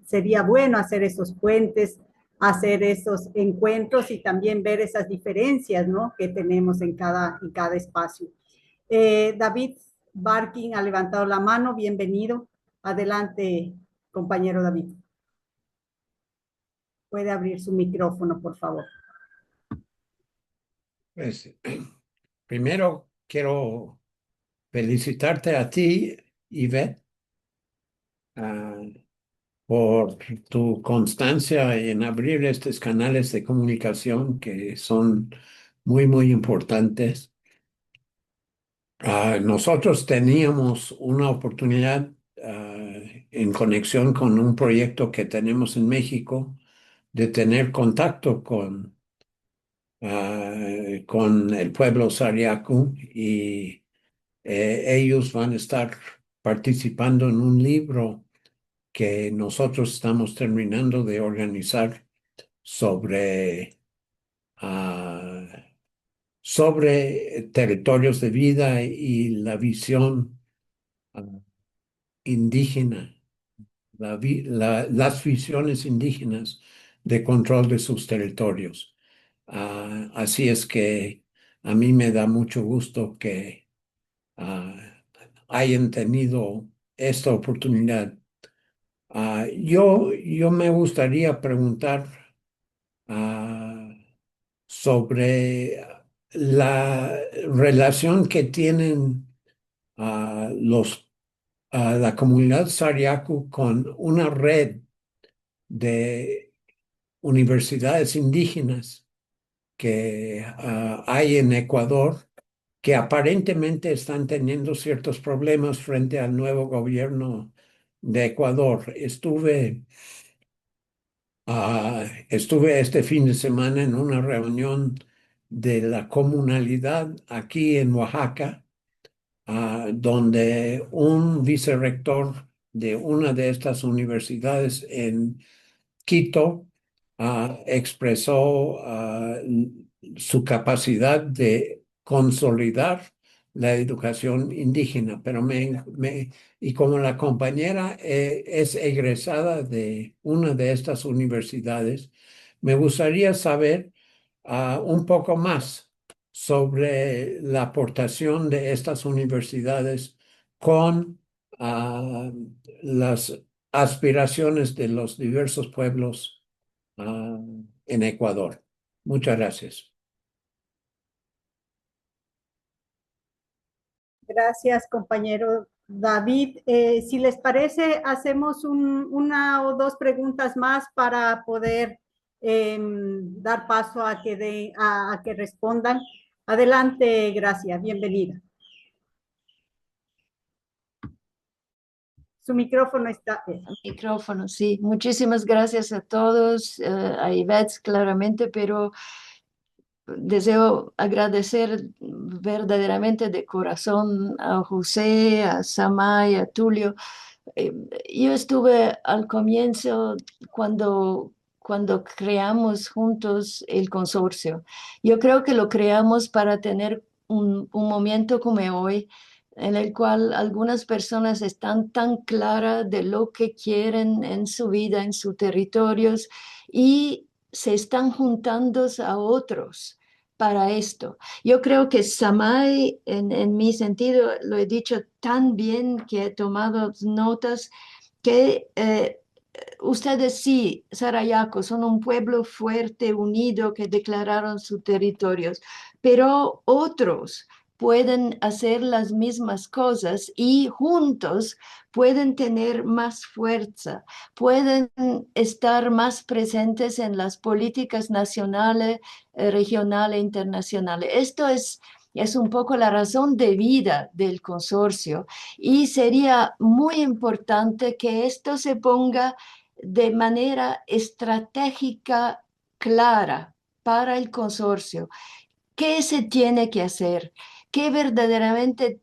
sería bueno hacer esos puentes, hacer esos encuentros y también ver esas diferencias, ¿no? Que tenemos en cada espacio. David Barkin ha levantado la mano, bienvenido. Adelante, compañero David. Puede abrir su micrófono, por favor. Pues, primero quiero felicitarte a ti, Ivette, por tu constancia en abrir estos canales de comunicación que son muy, muy importantes. Nosotros teníamos una oportunidad en conexión con un proyecto que tenemos en México de tener contacto con el pueblo Sariacu y ellos van a estar participando en un libro que nosotros estamos terminando de organizar sobre, ah, sobre territorios de vida y la visión ah, indígena, las visiones indígenas de control de sus territorios. Así es que a mí me da mucho gusto que ah, hayan tenido esta oportunidad. Yo me gustaría preguntar sobre la relación que tienen la comunidad Sariacu con una red de universidades indígenas que hay en Ecuador, que aparentemente están teniendo ciertos problemas frente al nuevo gobierno de Ecuador. Estuve este fin de semana en una reunión de la comunalidad aquí en Oaxaca, donde un vicerrector de una de estas universidades en Quito expresó su capacidad de consolidar la educación indígena, pero y como la compañera es egresada de una de estas universidades, me gustaría saber un poco más sobre la aportación de estas universidades con las aspiraciones de los diversos pueblos en Ecuador. Muchas gracias. Gracias, compañero David. Si les parece, hacemos una o dos preguntas más para poder dar paso a que respondan. Adelante, Gracia, bienvenida. Su micrófono está. Micrófono, sí. Muchísimas gracias a todos, a Ivette claramente, pero deseo agradecer verdaderamente de corazón a José, a Samay, a Tulio. Yo estuve al comienzo cuando creamos juntos el consorcio. Yo creo que lo creamos para tener un momento como hoy, en el cual algunas personas están tan claras de lo que quieren en su vida, en sus territorios, y se están juntando a otros para esto. Yo creo que Samay, en mi sentido, lo he dicho tan bien que he tomado notas, que ustedes sí, Sarayaco, son un pueblo fuerte, unido, que declararon sus territorios, pero otros pueden hacer las mismas cosas y juntos pueden tener más fuerza, pueden estar más presentes en las políticas nacionales, regionales e internacionales. Esto es un poco la razón de vida del consorcio y sería muy importante que esto se ponga de manera estratégica clara para el consorcio. ¿Qué se tiene que hacer? ¿Qué verdaderamente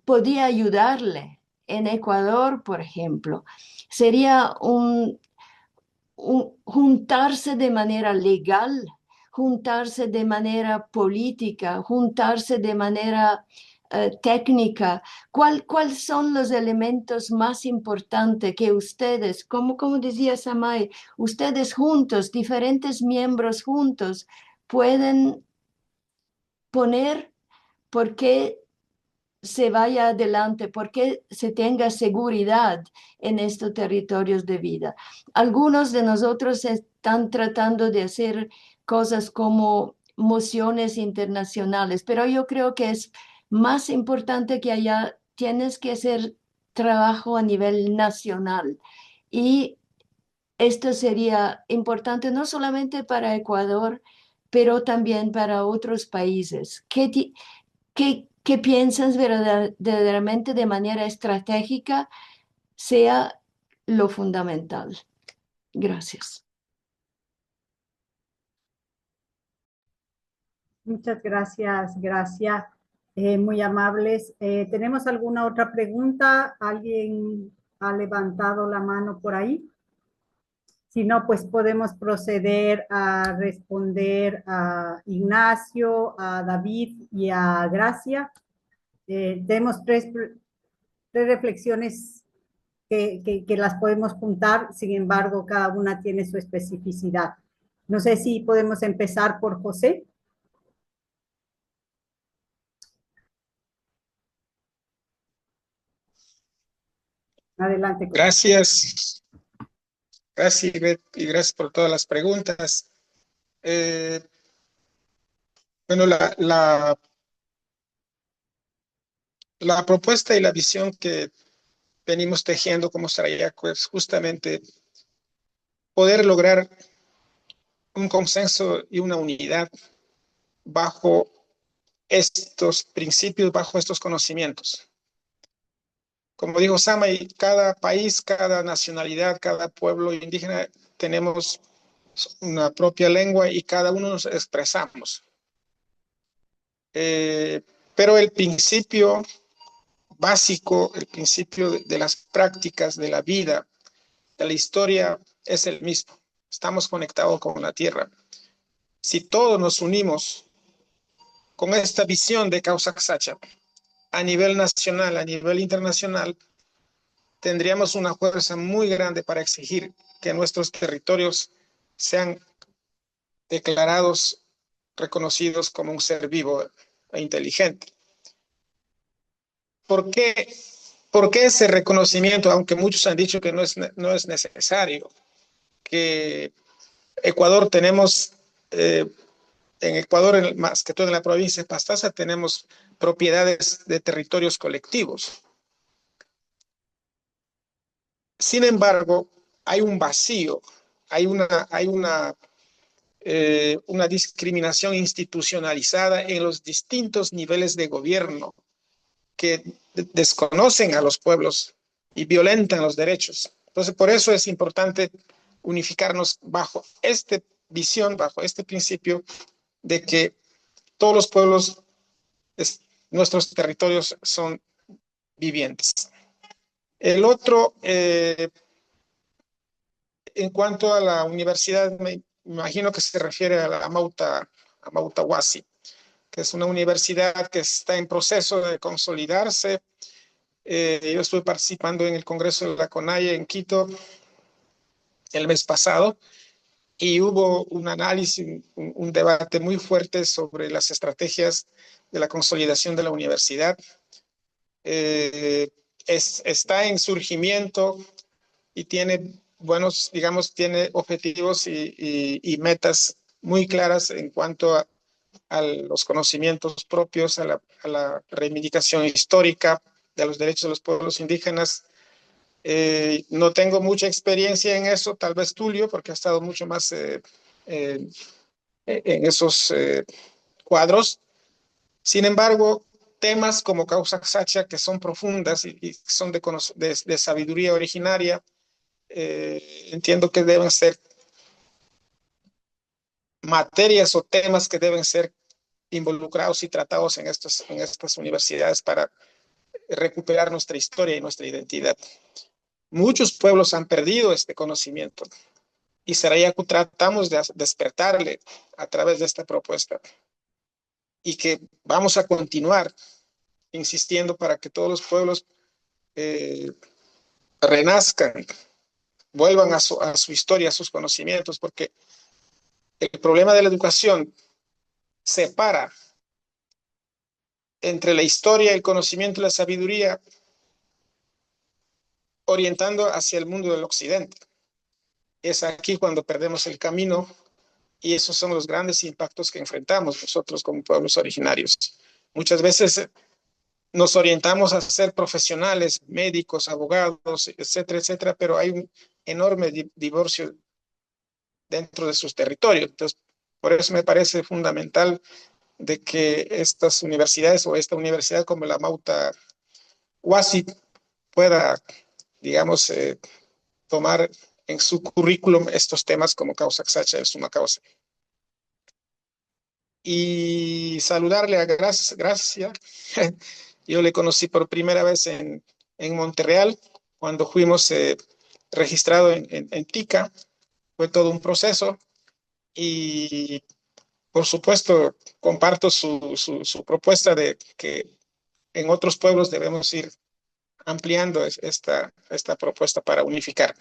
podía ayudarle? En Ecuador, por ejemplo, sería juntarse de manera legal, juntarse de manera política, juntarse de manera técnica. ¿Cuáles son los elementos más importantes que ustedes, como decía Samay, ustedes juntos, diferentes miembros juntos, pueden poner porque se vaya adelante, porque se tenga seguridad en estos territorios de vida? Algunos de nosotros están tratando de hacer cosas como mociones internacionales, pero yo creo que es más importante que allá tienes que hacer trabajo a nivel nacional. Y esto sería importante no solamente para Ecuador, pero también para otros países. ¿Qué piensas verdaderamente de manera estratégica sea lo fundamental? Gracias. Muchas gracias, Gracia. Muy amables. ¿Tenemos alguna otra pregunta? ¿Alguien ha levantado la mano por ahí? Si no, pues podemos proceder a responder a Ignacio, a David y a Gracia. Tenemos tres reflexiones que las podemos juntar, sin embargo, cada una tiene su especificidad. No sé si podemos empezar por José. Adelante. Gracias. Gracias, Ivette, y gracias por todas las preguntas. Bueno, la propuesta y la visión que venimos tejiendo como Sarayaco es justamente poder lograr un consenso y una unidad bajo estos principios, bajo estos conocimientos. Como dijo Samay, cada país, cada nacionalidad, cada pueblo indígena tenemos una propia lengua y cada uno nos expresamos. pero el principio básico, el principio de las prácticas de la vida, de la historia, es el mismo. Estamos conectados con la tierra. Si todos nos unimos con esta visión de Causa Sacha a nivel nacional, a nivel internacional, tendríamos una fuerza muy grande para exigir que nuestros territorios sean declarados, reconocidos como un ser vivo e inteligente. ¿Por qué? ¿Por qué ese reconocimiento, aunque muchos han dicho que no es necesario? Que Ecuador tenemos, en Ecuador, más que todo en la provincia de Pastaza, tenemos propiedades de territorios colectivos. Sin embargo, hay un vacío, hay una discriminación institucionalizada en los distintos niveles de gobierno que desconocen a los pueblos y violentan los derechos. Entonces, por eso es importante unificarnos bajo esta visión, bajo este principio de que todos los pueblos, nuestros territorios son vivientes. El otro, en cuanto a la universidad, me imagino que se refiere a la Mauta Huasi, que es una universidad que está en proceso de consolidarse. Yo estuve participando en el Congreso de la CONAIE en Quito el mes pasado y hubo un análisis, un debate muy fuerte sobre las estrategias de la consolidación de la universidad. Está en surgimiento y tiene buenos, digamos, tiene objetivos y metas muy claras en cuanto a los conocimientos propios, a la reivindicación histórica de los derechos de los pueblos indígenas. No tengo mucha experiencia en eso, tal vez Tulio, porque ha estado mucho más en esos cuadros. Sin embargo, temas como Causa Sacha, que son profundas y son de sabiduría originaria, entiendo que deben ser materias o temas que deben ser involucrados y tratados en estas universidades para recuperar nuestra historia y nuestra identidad. Muchos pueblos han perdido este conocimiento y Sarayaku tratamos de despertarle a través de esta propuesta y que vamos a continuar insistiendo para que todos los pueblos renazcan, vuelvan a su historia, a sus conocimientos, porque el problema de la educación separa entre la historia, el conocimiento y la sabiduría, orientando hacia el mundo del occidente. Es aquí cuando perdemos el camino y esos son los grandes impactos que enfrentamos nosotros como pueblos originarios. Muchas veces nos orientamos a ser profesionales, médicos, abogados, etcétera, etcétera, pero hay un enorme divorcio dentro de sus territorios. Entonces, por eso me parece fundamental de que estas universidades o esta universidad como la Mauta Huasi pueda, digamos, tomar en su currículum estos temas como Causa Xacha, el suma causa. Y saludarle a Gracia. Yo le conocí por primera vez en Montreal, cuando fuimos registrados en TICA. Fue todo un proceso y, por supuesto, comparto su propuesta de que en otros pueblos debemos ir ampliando esta propuesta para unificar.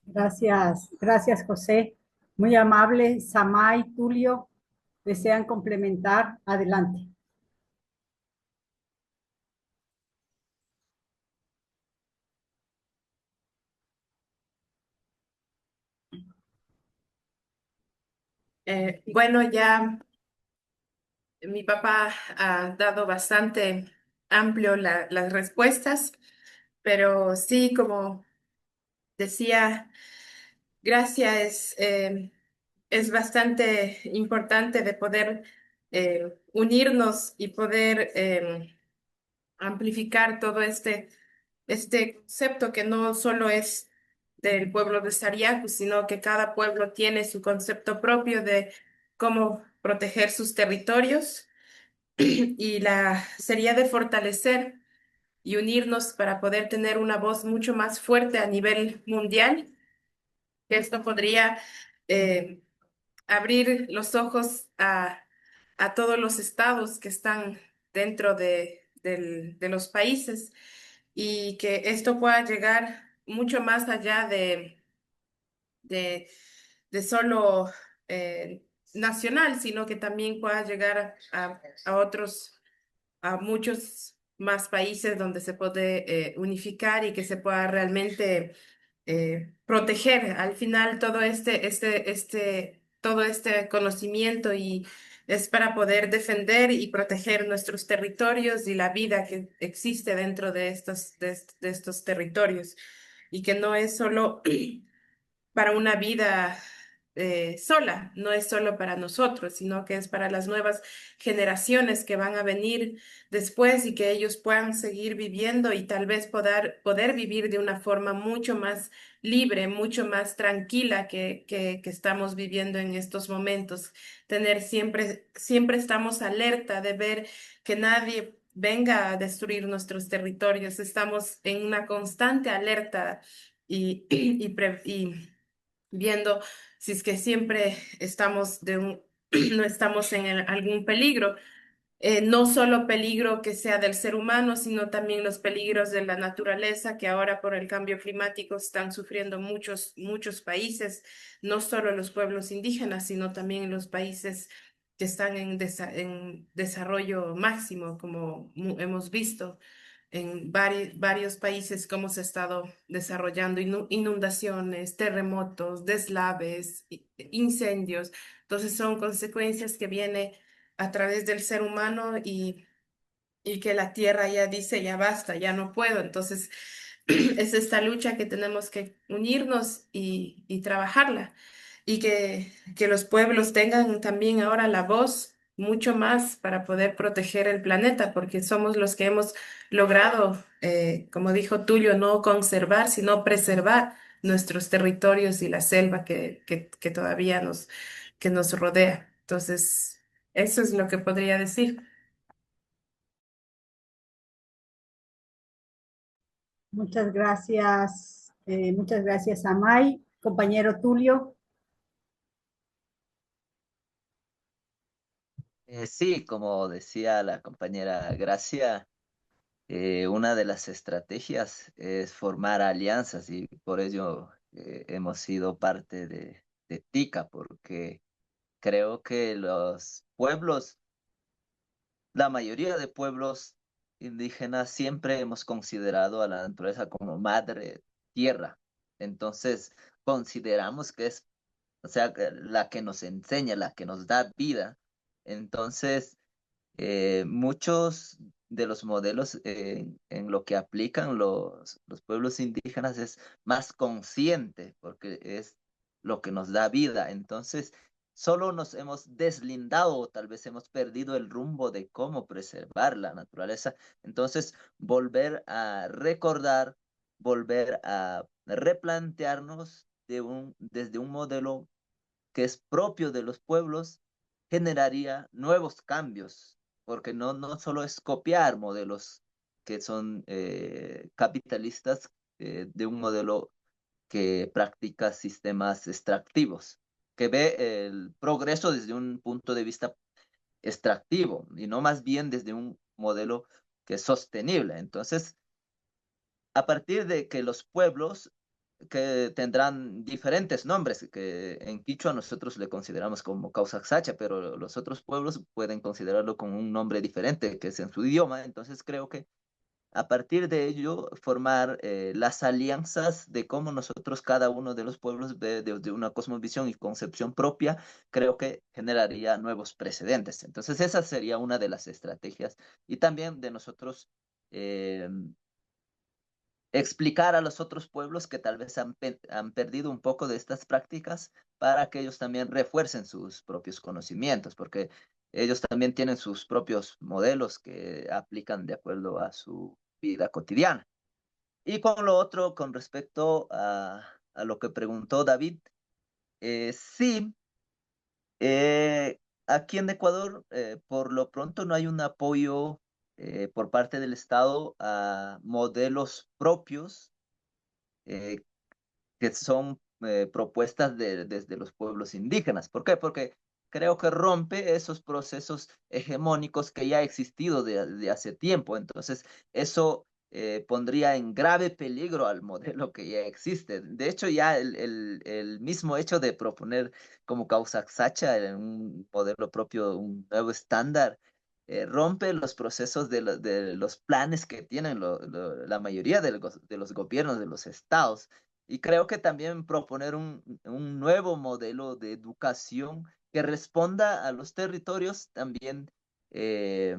Gracias José. Muy amable. Samay, Tulio, ¿desean complementar? Adelante. Bueno, ya mi papá ha dado bastante amplio las respuestas, pero sí, como decía, Gracia es bastante importante de poder unirnos y poder amplificar todo este concepto que no solo es del pueblo de Sariaco, sino que cada pueblo tiene su concepto propio de cómo proteger sus territorios y sería de fortalecer y unirnos para poder tener una voz mucho más fuerte a nivel mundial, que esto podría eh, abrir los ojos a todos los estados que están dentro de los países y que esto pueda llegar mucho más allá de, de solo nacional, sino que también pueda llegar a otros, a muchos más países donde se puede unificar y que se pueda realmente proteger al final todo todo este conocimiento y es para poder defender y proteger nuestros territorios y la vida que existe dentro de de estos territorios y que no es solo para una vida sola, no es solo para nosotros, sino que es para las nuevas generaciones que van a venir después y que ellos puedan seguir viviendo y tal vez poder vivir de una forma mucho más libre, mucho más tranquila que estamos viviendo en estos momentos. Tener siempre estamos alerta de ver que nadie venga a destruir nuestros territorios. Estamos en una constante alerta y viendo si es que siempre estamos no estamos en algún peligro. No solo peligro que sea del ser humano, sino también los peligros de la naturaleza que ahora por el cambio climático están sufriendo muchos países, no solo los pueblos indígenas, sino también los países que están en desarrollo máximo, como hemos visto en varios países cómo se ha estado desarrollando inundaciones, terremotos, deslaves, incendios. Entonces son consecuencias que vienen a través del ser humano y que la tierra ya dice, ya basta, ya no puedo. Entonces es esta lucha que tenemos que unirnos y trabajarla y que los pueblos tengan también ahora la voz mucho más para poder proteger el planeta, porque somos los que hemos logrado, como dijo Tulio, no conservar, sino preservar nuestros territorios y la selva que todavía que nos rodea. Entonces, eso es lo que podría decir. muchas gracias, Amay. Compañero Tulio. Sí, como decía la compañera Gracia, una de las estrategias es formar alianzas y por ello hemos sido parte de TICA, porque creo que los pueblos, la mayoría de pueblos indígenas siempre hemos considerado a la naturaleza como madre tierra. Entonces, consideramos que es, o sea, que la que nos enseña, la que nos da vida. Entonces, muchos de los modelos en lo que aplican los pueblos indígenas es más consciente, porque es lo que nos da vida. Entonces, solo nos hemos deslindado o tal vez hemos perdido el rumbo de cómo preservar la naturaleza. Entonces, volver a recordar, volver a replantearnos desde un modelo que es propio de los pueblos, generaría nuevos cambios, porque no solo es copiar modelos que son capitalistas de un modelo que practica sistemas extractivos, que ve el progreso desde un punto de vista extractivo y no más bien desde un modelo que es sostenible. Entonces, a partir de que los pueblos que tendrán diferentes nombres, que en Quichua nosotros le consideramos como Causaxacha, pero los otros pueblos pueden considerarlo con un nombre diferente, que es en su idioma. Entonces creo que a partir de ello formar las alianzas de cómo nosotros cada uno de los pueblos ve desde una cosmovisión y concepción propia, creo que generaría nuevos precedentes. Entonces esa sería una de las estrategias y también de nosotros eh, explicar a los otros pueblos que tal vez han perdido un poco de estas prácticas para que ellos también refuercen sus propios conocimientos, porque ellos también tienen sus propios modelos que aplican de acuerdo a su vida cotidiana. Y con lo otro, con respecto lo que preguntó David, sí, aquí en Ecuador, por lo pronto no hay un apoyo por parte del Estado a modelos propios eh, que son propuestas desde los pueblos indígenas. ¿Por qué? Porque creo que rompe esos procesos hegemónicos que ya ha existido de hace tiempo. Entonces, eso pondría en grave peligro al modelo que ya existe. De hecho, ya el mismo hecho de proponer como causa Sacha en un modelo propio, un nuevo estándar, rompe los procesos de los planes que tienen la mayoría de los gobiernos de los estados. Y creo que también proponer un nuevo modelo de educación que responda a los territorios también eh,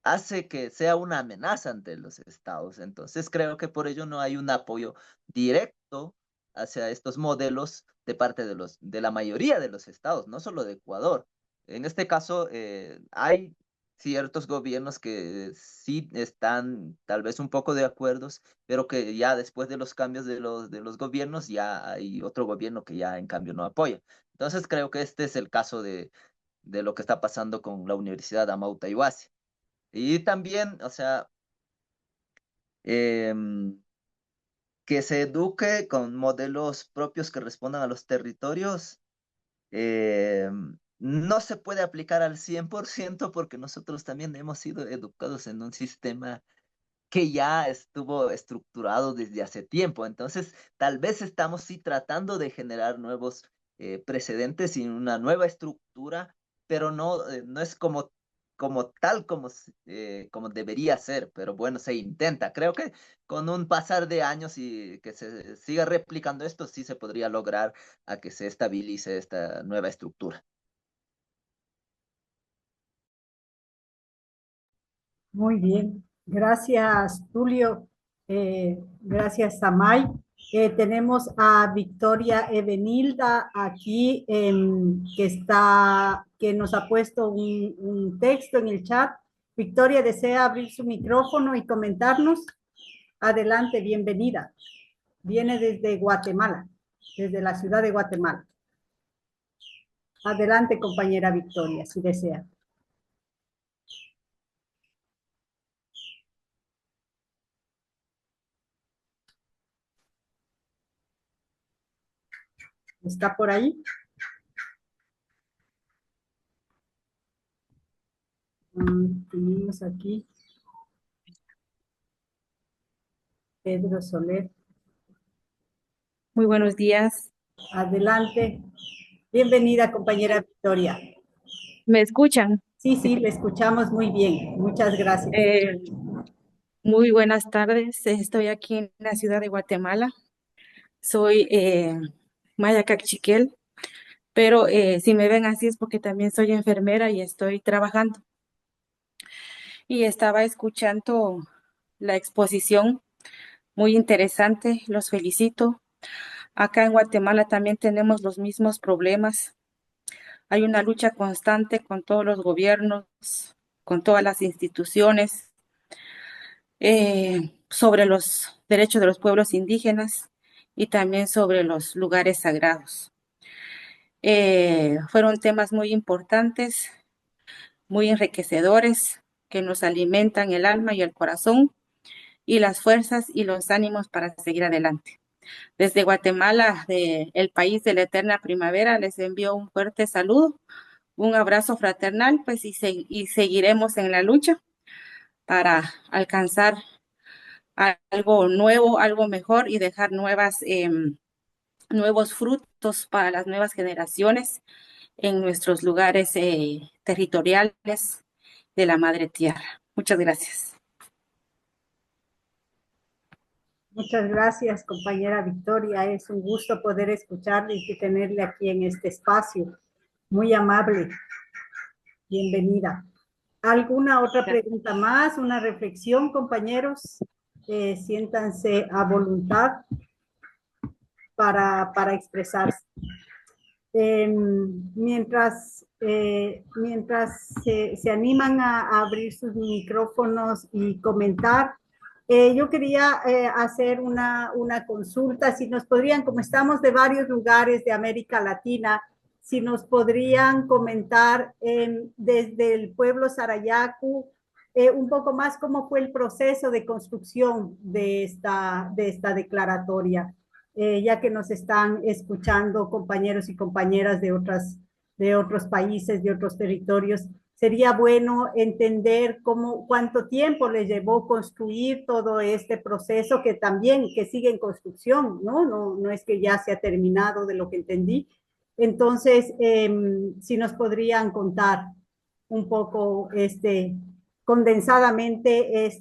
hace que sea una amenaza ante los estados. Entonces creo que por ello no hay un apoyo directo hacia estos modelos de parte de la mayoría de los estados, no solo de Ecuador. En este caso, hay ciertos gobiernos que sí están tal vez un poco de acuerdos, pero que ya después de los cambios de los gobiernos, ya hay otro gobierno que ya en cambio no apoya. Entonces creo que este es el caso de lo que está pasando con la Universidad Amauta Iwasi. Y también, o sea, em, que se eduque con modelos propios que respondan a los territorios, no se puede aplicar al 100% porque nosotros también hemos sido educados en un sistema que ya estuvo estructurado desde hace tiempo. Entonces, tal vez estamos sí tratando de generar nuevos precedentes y una nueva estructura, pero no, no es como tal como debería ser, pero bueno, se intenta. Creo que con un pasar de años y que se siga replicando esto, sí se podría lograr a que se estabilice esta nueva estructura. Muy bien, gracias Tulio, gracias Samay. Tenemos a Victoria Evenilda aquí que nos ha puesto un texto en el chat. Victoria desea abrir su micrófono y comentarnos. Adelante, bienvenida. Viene desde Guatemala, desde la ciudad de Guatemala. Adelante, compañera Victoria, si desea. ¿Está por ahí? Tenemos aquí Pedro Soler. Muy buenos días. Adelante. Bienvenida, compañera Victoria. ¿Me escuchan? Sí, sí, le escuchamos muy bien. Muchas gracias. Muy buenas tardes. Estoy aquí en la ciudad de Guatemala. Soy Maya Cachiquel, pero si me ven así es porque también soy enfermera y estoy trabajando. Y estaba escuchando la exposición, muy interesante, los felicito. Acá en Guatemala también tenemos los mismos problemas. Hay una lucha constante con todos los gobiernos, con todas las instituciones, sobre los derechos de los pueblos indígenas y también sobre los lugares sagrados. Fueron temas muy importantes, muy enriquecedores, que nos alimentan el alma y el corazón y las fuerzas y los ánimos para seguir adelante. Desde Guatemala, el país de la eterna primavera, les envío un fuerte saludo, un abrazo fraternal, pues y seguiremos en la lucha para alcanzar algo nuevo, algo mejor y dejar nuevos frutos para las nuevas generaciones en nuestros lugares territoriales de la Madre Tierra. Muchas gracias. Muchas gracias, compañera Victoria. Es un gusto poder escucharle y tenerle aquí en este espacio. Muy amable. Bienvenida. ¿Alguna otra pregunta más? ¿Una reflexión, compañeros? Siéntanse a voluntad para expresarse. Mientras se animan a abrir sus micrófonos y comentar, Yo quería hacer una consulta, si nos podrían, como estamos de varios lugares de América Latina, si nos podrían comentar desde el pueblo Sarayaku un poco más cómo fue el proceso de construcción de esta declaratoria, ya que nos están escuchando compañeros y compañeras de otros países, de otros territorios. Sería bueno entender cuánto tiempo les llevó construir todo este proceso que también que sigue en construcción, ¿no? No es que ya se ha terminado de lo que entendí. Entonces, si nos podrían contar un poco condensadamente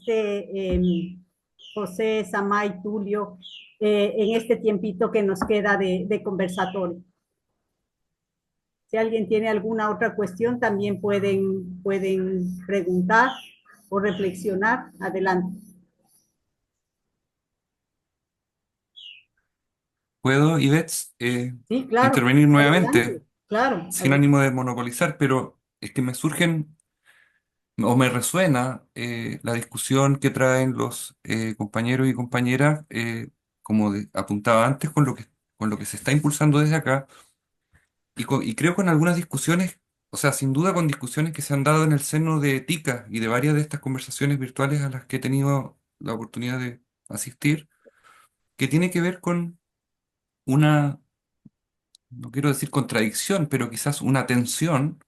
José, Samay, Tulio, en este tiempito que nos queda de conversatorio. Si alguien tiene alguna otra cuestión, también pueden preguntar o reflexionar. Adelante. ¿Puedo, Ivette, Sí, claro. intervenir nuevamente? Adelante. Claro. Sin ánimo de monopolizar, pero es que me surgen o me resuena la discusión que traen los compañeros y compañeras, como apuntaba antes, con lo que se está impulsando desde acá, y creo con algunas discusiones, o sea, sin duda con discusiones que se han dado en el seno de TICA y de varias de estas conversaciones virtuales a las que he tenido la oportunidad de asistir, que tiene que ver con una, no quiero decir contradicción, pero quizás una tensión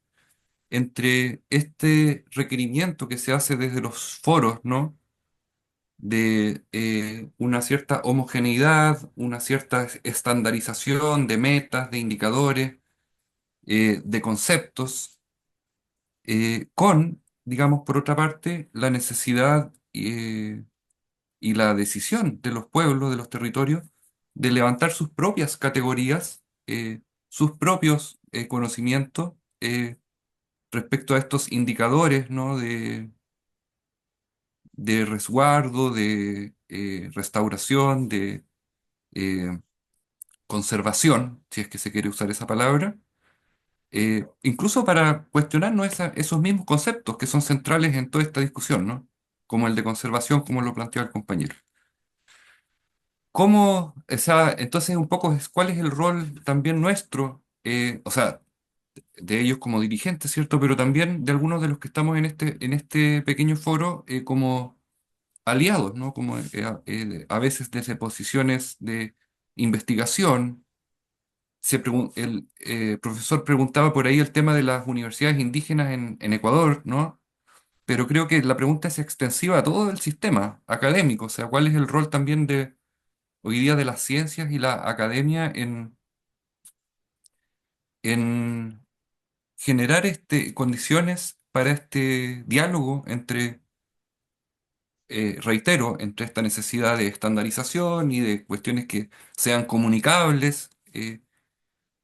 entre este requerimiento que se hace desde los foros, ¿no? De una cierta homogeneidad, una cierta estandarización de metas, de indicadores, de conceptos, con, digamos, por otra parte, la necesidad y la decisión de los pueblos, de los territorios, de levantar sus propias categorías, sus propios conocimientos respecto a estos indicadores, ¿no? De resguardo, de restauración, de eh, conservación, si es que se quiere usar esa palabra, incluso para cuestionarnos esos mismos conceptos que son centrales en toda esta discusión, ¿no? Como el de conservación, como lo planteó el compañero. ¿Cómo, entonces un poco cuál es el rol también nuestro, o sea, de ellos como dirigentes, ¿cierto? Pero también de algunos de los que estamos en este pequeño foro como aliados, ¿no? Como a veces desde posiciones de investigación. El profesor preguntaba por ahí el tema de las universidades indígenas en Ecuador, ¿no? Pero creo que la pregunta es extensiva a todo el sistema académico, o sea, ¿cuál es el rol también de hoy día de las ciencias y la academia en generar condiciones para este diálogo entre, reitero, entre esta necesidad de estandarización y de cuestiones que sean comunicables,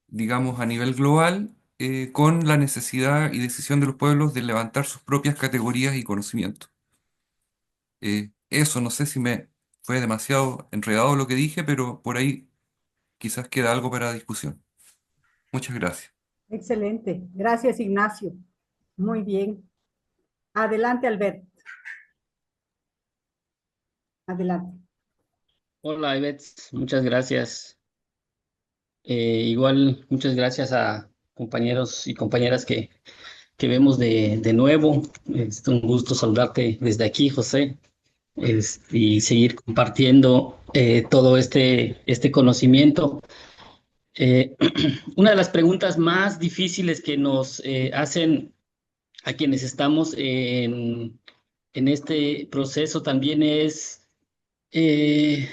digamos, a nivel global, con la necesidad y decisión de los pueblos de levantar sus propias categorías y conocimientos. Eso, no sé si me fue demasiado enredado lo que dije, pero por ahí quizás queda algo para discusión. Muchas gracias. Excelente. Gracias, Ignacio. Muy bien. Adelante, Albert. Adelante. Hola, Ivette, muchas gracias. Igual, muchas gracias a compañeros y compañeras que vemos de nuevo. Es un gusto saludarte desde aquí, José, y seguir compartiendo todo este conocimiento. Una de las preguntas más difíciles que nos hacen a quienes estamos en este proceso también es eh,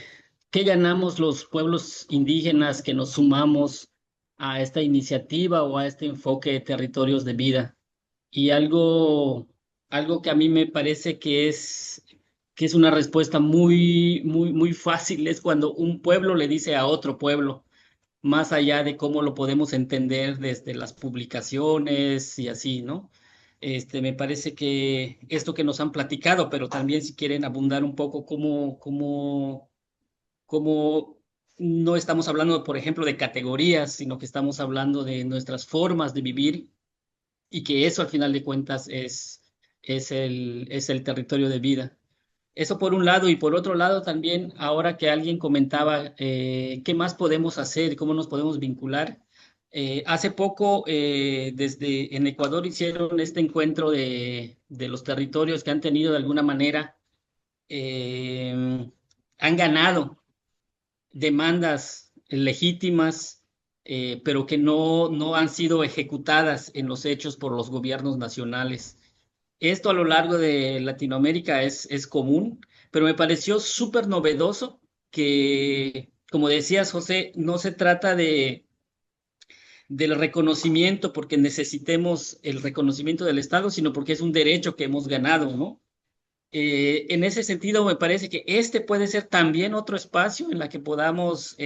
¿qué ganamos los pueblos indígenas que nos sumamos a esta iniciativa o a este enfoque de territorios de vida? Y algo que a mí me parece que es una respuesta muy fácil es cuando un pueblo le dice a otro pueblo, más allá de cómo lo podemos entender desde las publicaciones y así, ¿no? Me parece que esto que nos han platicado, pero también si quieren abundar un poco cómo no estamos hablando, por ejemplo, de categorías, sino que estamos hablando de nuestras formas de vivir y que eso al final de cuentas es el territorio de vida. Eso por un lado, y por otro lado también, ahora que alguien comentaba qué más podemos hacer, cómo nos podemos vincular. Hace poco, desde en Ecuador hicieron este encuentro de los territorios que han tenido de alguna manera, han ganado demandas legítimas, pero que no han sido ejecutadas en los hechos por los gobiernos nacionales. Esto a lo largo de Latinoamérica es común, pero me pareció súper novedoso que, como decías, José, no se trata del reconocimiento porque necesitemos el reconocimiento del Estado, sino porque es un derecho que hemos ganado, ¿no? En ese sentido, me parece que este puede ser también otro espacio en la que podamos,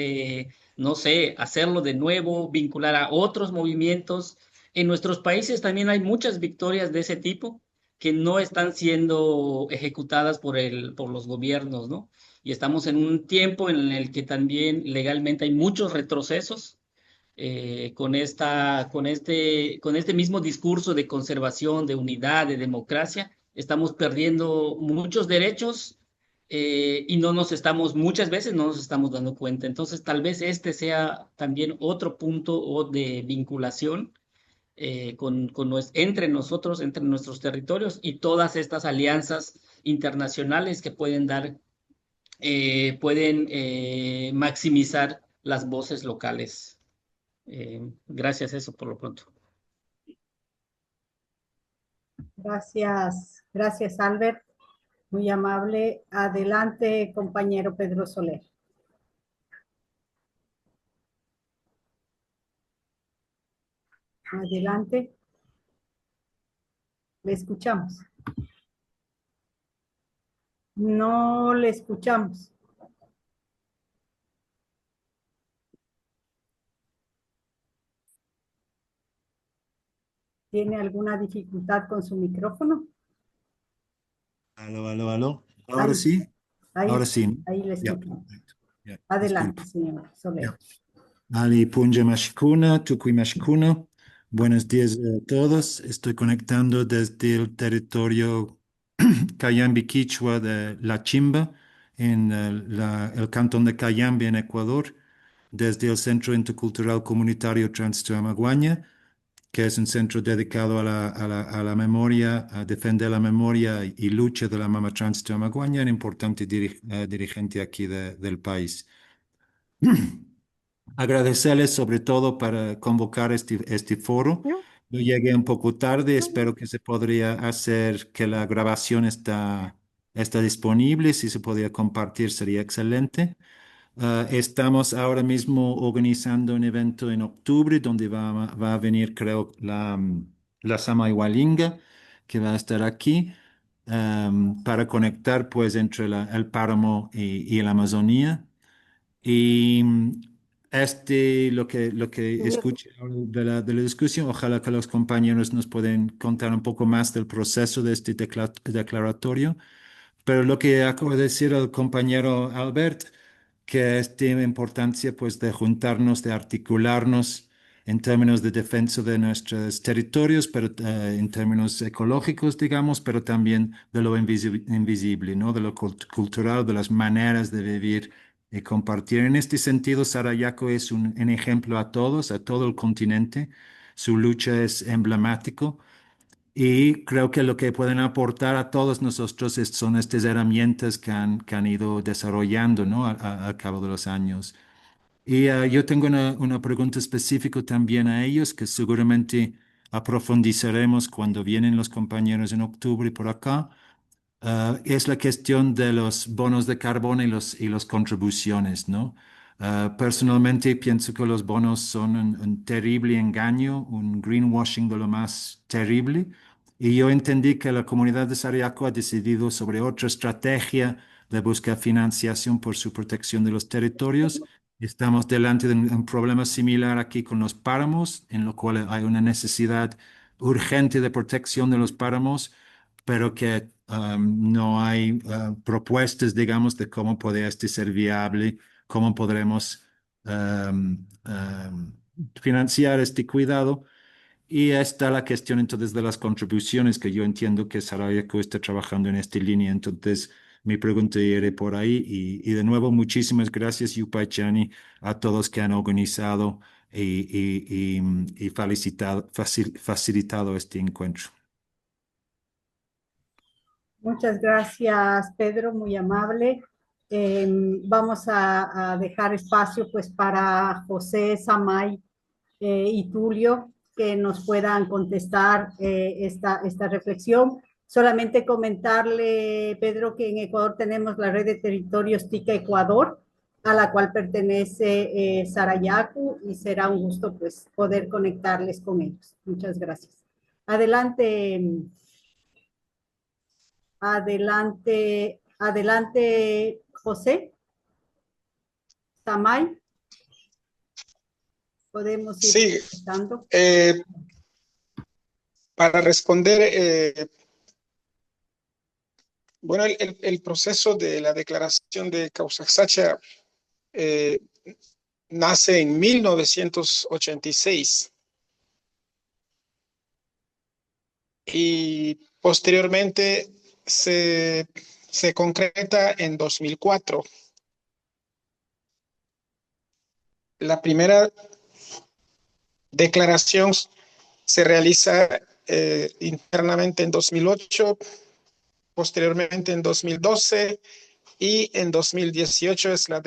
no sé, hacerlo de nuevo, vincular a otros movimientos. En nuestros países también hay muchas victorias de ese tipo que no están siendo ejecutadas por los gobiernos, ¿no? Y estamos en un tiempo en el que también legalmente hay muchos retrocesos con este mismo discurso de conservación, de unidad, de democracia, estamos perdiendo muchos derechos y muchas veces no nos estamos dando cuenta. Entonces, tal vez este sea también otro punto o de vinculación entre nosotros, entre nuestros territorios y todas estas alianzas internacionales que pueden maximizar las voces locales. Gracias, eso por lo pronto. Gracias, gracias Albert, muy amable. Adelante, compañero Pedro Soler. Adelante. Le escuchamos. No le escuchamos. ¿Tiene alguna dificultad con su micrófono? Aló. Ahora Ahí, sí. ahí, Ahora sí, ¿no? ahí le Ya, escuchamos. ya, Adelante, disculpa. señor Soler. Ya. Ali Punja Mashkuna, Tukui Mashkuna. Buenos días a todos. Estoy conectando desde el territorio Cayambe Quichua de La Chimba, en el cantón de Cayambe, en Ecuador, desde el Centro Intercultural Comunitario Trans-Tuamaguaña, que es un centro dedicado a la memoria, a defender la memoria y lucha de la mama trans tuamaguaña, un importante dirigente aquí del país. Agradecerles sobre todo para convocar este foro. Yo llegué un poco tarde, espero que se podría hacer que la grabación está disponible, si se podría compartir sería excelente. Estamos ahora mismo organizando un evento en octubre donde va a venir, creo, la Sama Iwalinga, que va a estar aquí para conectar pues entre el páramo y la Amazonía. Y lo que escuché ahora de la discusión, ojalá que los compañeros nos pueden contar un poco más del proceso de este declaratorio. Pero lo que acabo de decir el compañero Albert, que tiene importancia pues de juntarnos, de articularnos en términos de defensa de nuestros territorios, pero en términos ecológicos, digamos, pero también de lo invisible, ¿no? De lo cultural, de las maneras de vivir y compartir. En este sentido, Sarayaco es un ejemplo a todos, a todo el continente. Su lucha es emblemático. Y creo que lo que pueden aportar a todos nosotros son estas herramientas que han ido desarrollando, ¿no? Al cabo de los años. Y yo tengo una pregunta específica también a ellos, que seguramente aprofundizaremos cuando vienen los compañeros en octubre por acá. Es la cuestión de los bonos de carbono y las contribuciones, ¿no? Personalmente pienso que los bonos son un terrible engaño, un greenwashing de lo más terrible. Y yo entendí que la comunidad de Sariaco ha decidido sobre otra estrategia de buscar financiación por su protección de los territorios. Estamos delante de un problema similar aquí con los páramos, en lo cual hay una necesidad urgente de protección de los páramos, pero que no hay propuestas, digamos, de cómo poder ser viable, cómo podremos financiar este cuidado. Y está la cuestión entonces de las contribuciones, que yo entiendo que Sarajevo está trabajando en esta línea. Entonces, mi pregunta iré por ahí. Y de nuevo, muchísimas gracias, Yupaychani, a todos que han organizado y facilitado este encuentro. Muchas gracias, Pedro, muy amable. Vamos a dejar espacio pues para José, Samay y Tulio que nos puedan contestar esta reflexión. Solamente comentarle, Pedro, que en Ecuador tenemos la red de territorios TICA Ecuador, a la cual pertenece Sarayaku, y será un gusto pues poder conectarles con ellos. Muchas gracias. Adelante. Adelante, José. Samay. Podemos ir Sí, contestando. para responder, bueno, el proceso de la declaración de Causaxacha nace en 1986 y posteriormente se concreta en 2004. La primera declaración se realiza internamente en 2008, posteriormente en 2012 y en 2018 es la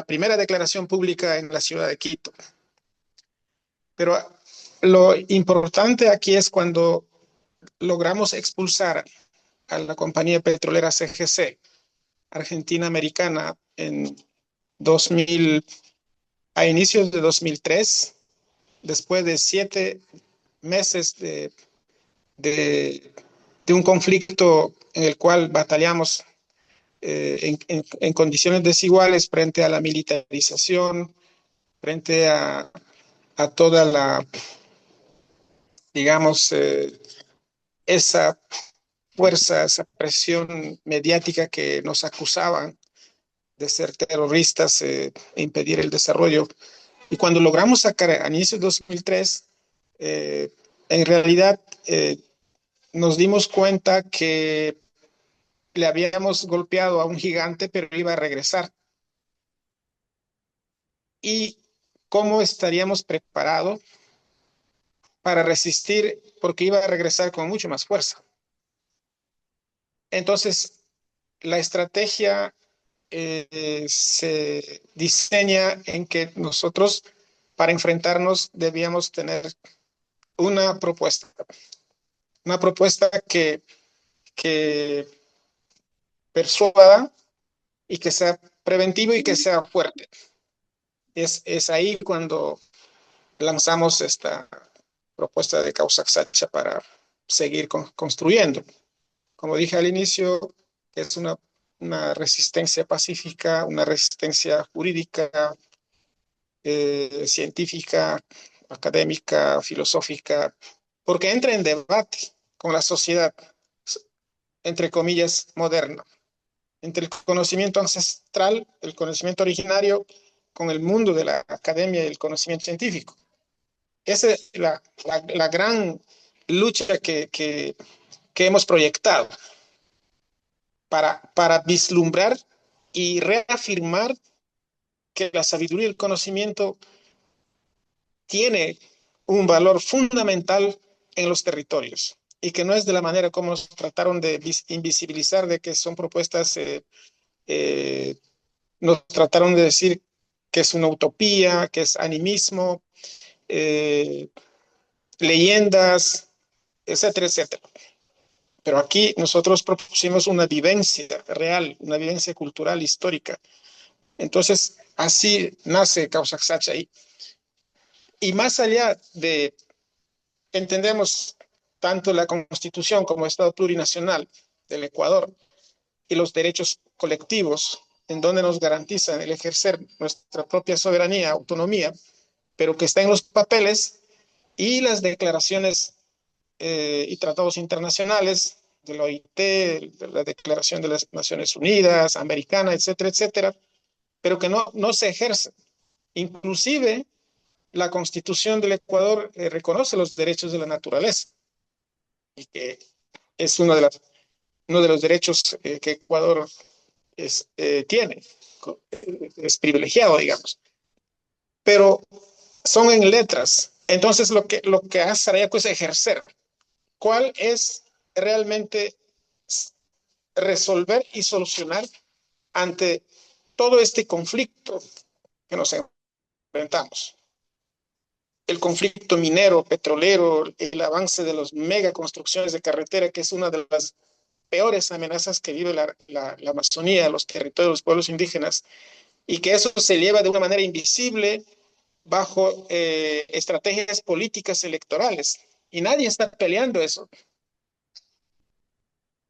primera declaración pública en la ciudad de Quito. Pero lo importante aquí es cuando logramos expulsar a la compañía petrolera CGC, Argentina Americana, a inicios de 2003, después de 7 meses de un conflicto en el cual batallamos en condiciones desiguales frente a la militarización, frente a toda la, digamos, esa fuerza, esa presión mediática que nos acusaban de ser terroristas e impedir el desarrollo. Y cuando logramos sacar a inicios de 2003, en realidad nos dimos cuenta que le habíamos golpeado a un gigante, pero iba a regresar. ¿Y cómo estaríamos preparados para resistir? Porque iba a regresar con mucho más fuerza. Entonces, la estrategia se diseña en que nosotros, para enfrentarnos, debíamos tener una propuesta que persuada y que sea preventivo y que sea fuerte. Es ahí cuando lanzamos esta propuesta de Causaxacha para seguir construyendo. Como dije al inicio, es una resistencia pacífica, una resistencia jurídica, científica, académica, filosófica, porque entra en debate con la sociedad, entre comillas, moderna, entre el conocimiento ancestral, el conocimiento originario, con el mundo de la academia y el conocimiento científico. Esa es la gran lucha que hemos proyectado para vislumbrar y reafirmar que la sabiduría y el conocimiento tiene un valor fundamental en los territorios y que no es de la manera como nos trataron de invisibilizar, de que son propuestas, nos trataron de decir que es una utopía, que es animismo, leyendas, etcétera, etcétera. Pero aquí nosotros propusimos una vivencia real, una vivencia cultural, histórica. Entonces, así nace Causaxacha. Y más allá de, entendemos tanto la Constitución como Estado plurinacional del Ecuador y los derechos colectivos, en donde nos garantizan el ejercer nuestra propia soberanía, autonomía, pero que está en los papeles, y las declaraciones y tratados internacionales de la OIT, de la Declaración de las Naciones Unidas, americana, etcétera, etcétera, pero que no se ejercen. Inclusive, la Constitución del Ecuador reconoce los derechos de la naturaleza, y que es una de las uno de los derechos que Ecuador tiene, es privilegiado, digamos, pero son en letras. Entonces lo que hace Sarayaku es ejercer. ¿Cuál es realmente resolver y solucionar ante todo este conflicto que nos enfrentamos? El conflicto minero, petrolero, el avance de las megaconstrucciones de carretera, que es una de las peores amenazas que vive la Amazonía, los territorios de los pueblos indígenas, y que eso se lleva de una manera invisible bajo estrategias políticas electorales. Y nadie está peleando eso.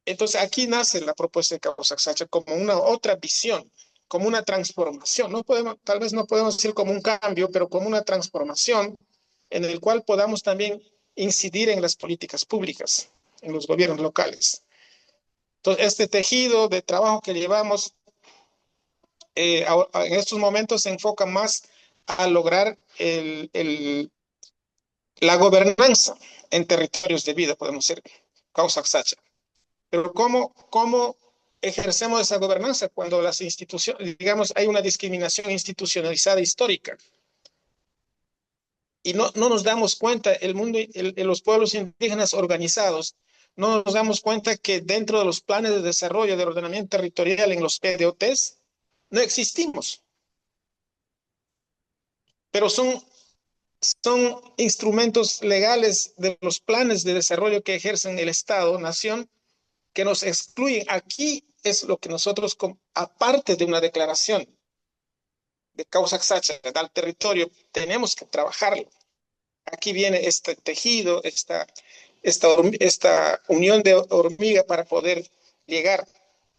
Entonces aquí nace la propuesta de Causa Sacha como una otra visión, como una transformación. No podemos, tal vez no podemos decir como un cambio, pero como una transformación en el cual podamos también incidir en las políticas públicas, en los gobiernos locales. Entonces, este tejido de trabajo que llevamos en estos momentos se enfoca más a lograr la gobernanza en territorios de vida, podemos decir, Causa Sacha. Pero ¿cómo ejercemos esa gobernanza cuando las instituciones, digamos, hay una discriminación institucionalizada histórica? Y no nos damos cuenta, el mundo, los pueblos indígenas organizados, no nos damos cuenta que dentro de los planes de desarrollo del ordenamiento territorial en los PDOTs, no existimos. Pero son instrumentos legales de los planes de desarrollo que ejercen el Estado, nación, que nos excluyen. Aquí es lo que nosotros, aparte de una declaración de Causa Sacha, del territorio, tenemos que trabajarlo. Aquí viene este tejido, esta unión de hormiga para poder llegar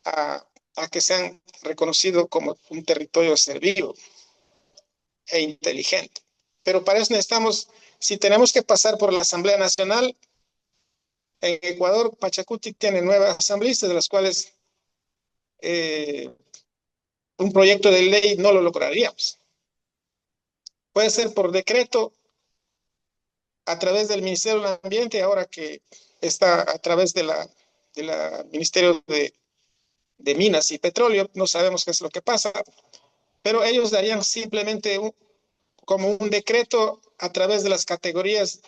a que sean reconocidos como un territorio ser vivo e inteligente. Pero para eso necesitamos, si tenemos que pasar por la Asamblea Nacional, en Ecuador, Pachacuti tiene 9 asambleístas, de las cuales un proyecto de ley no lo lograríamos. Puede ser por decreto a través del Ministerio del Ambiente, ahora que está a través de la Ministerio de Minas y Petróleo, no sabemos qué es lo que pasa, pero ellos darían simplemente como un decreto a través de las categorías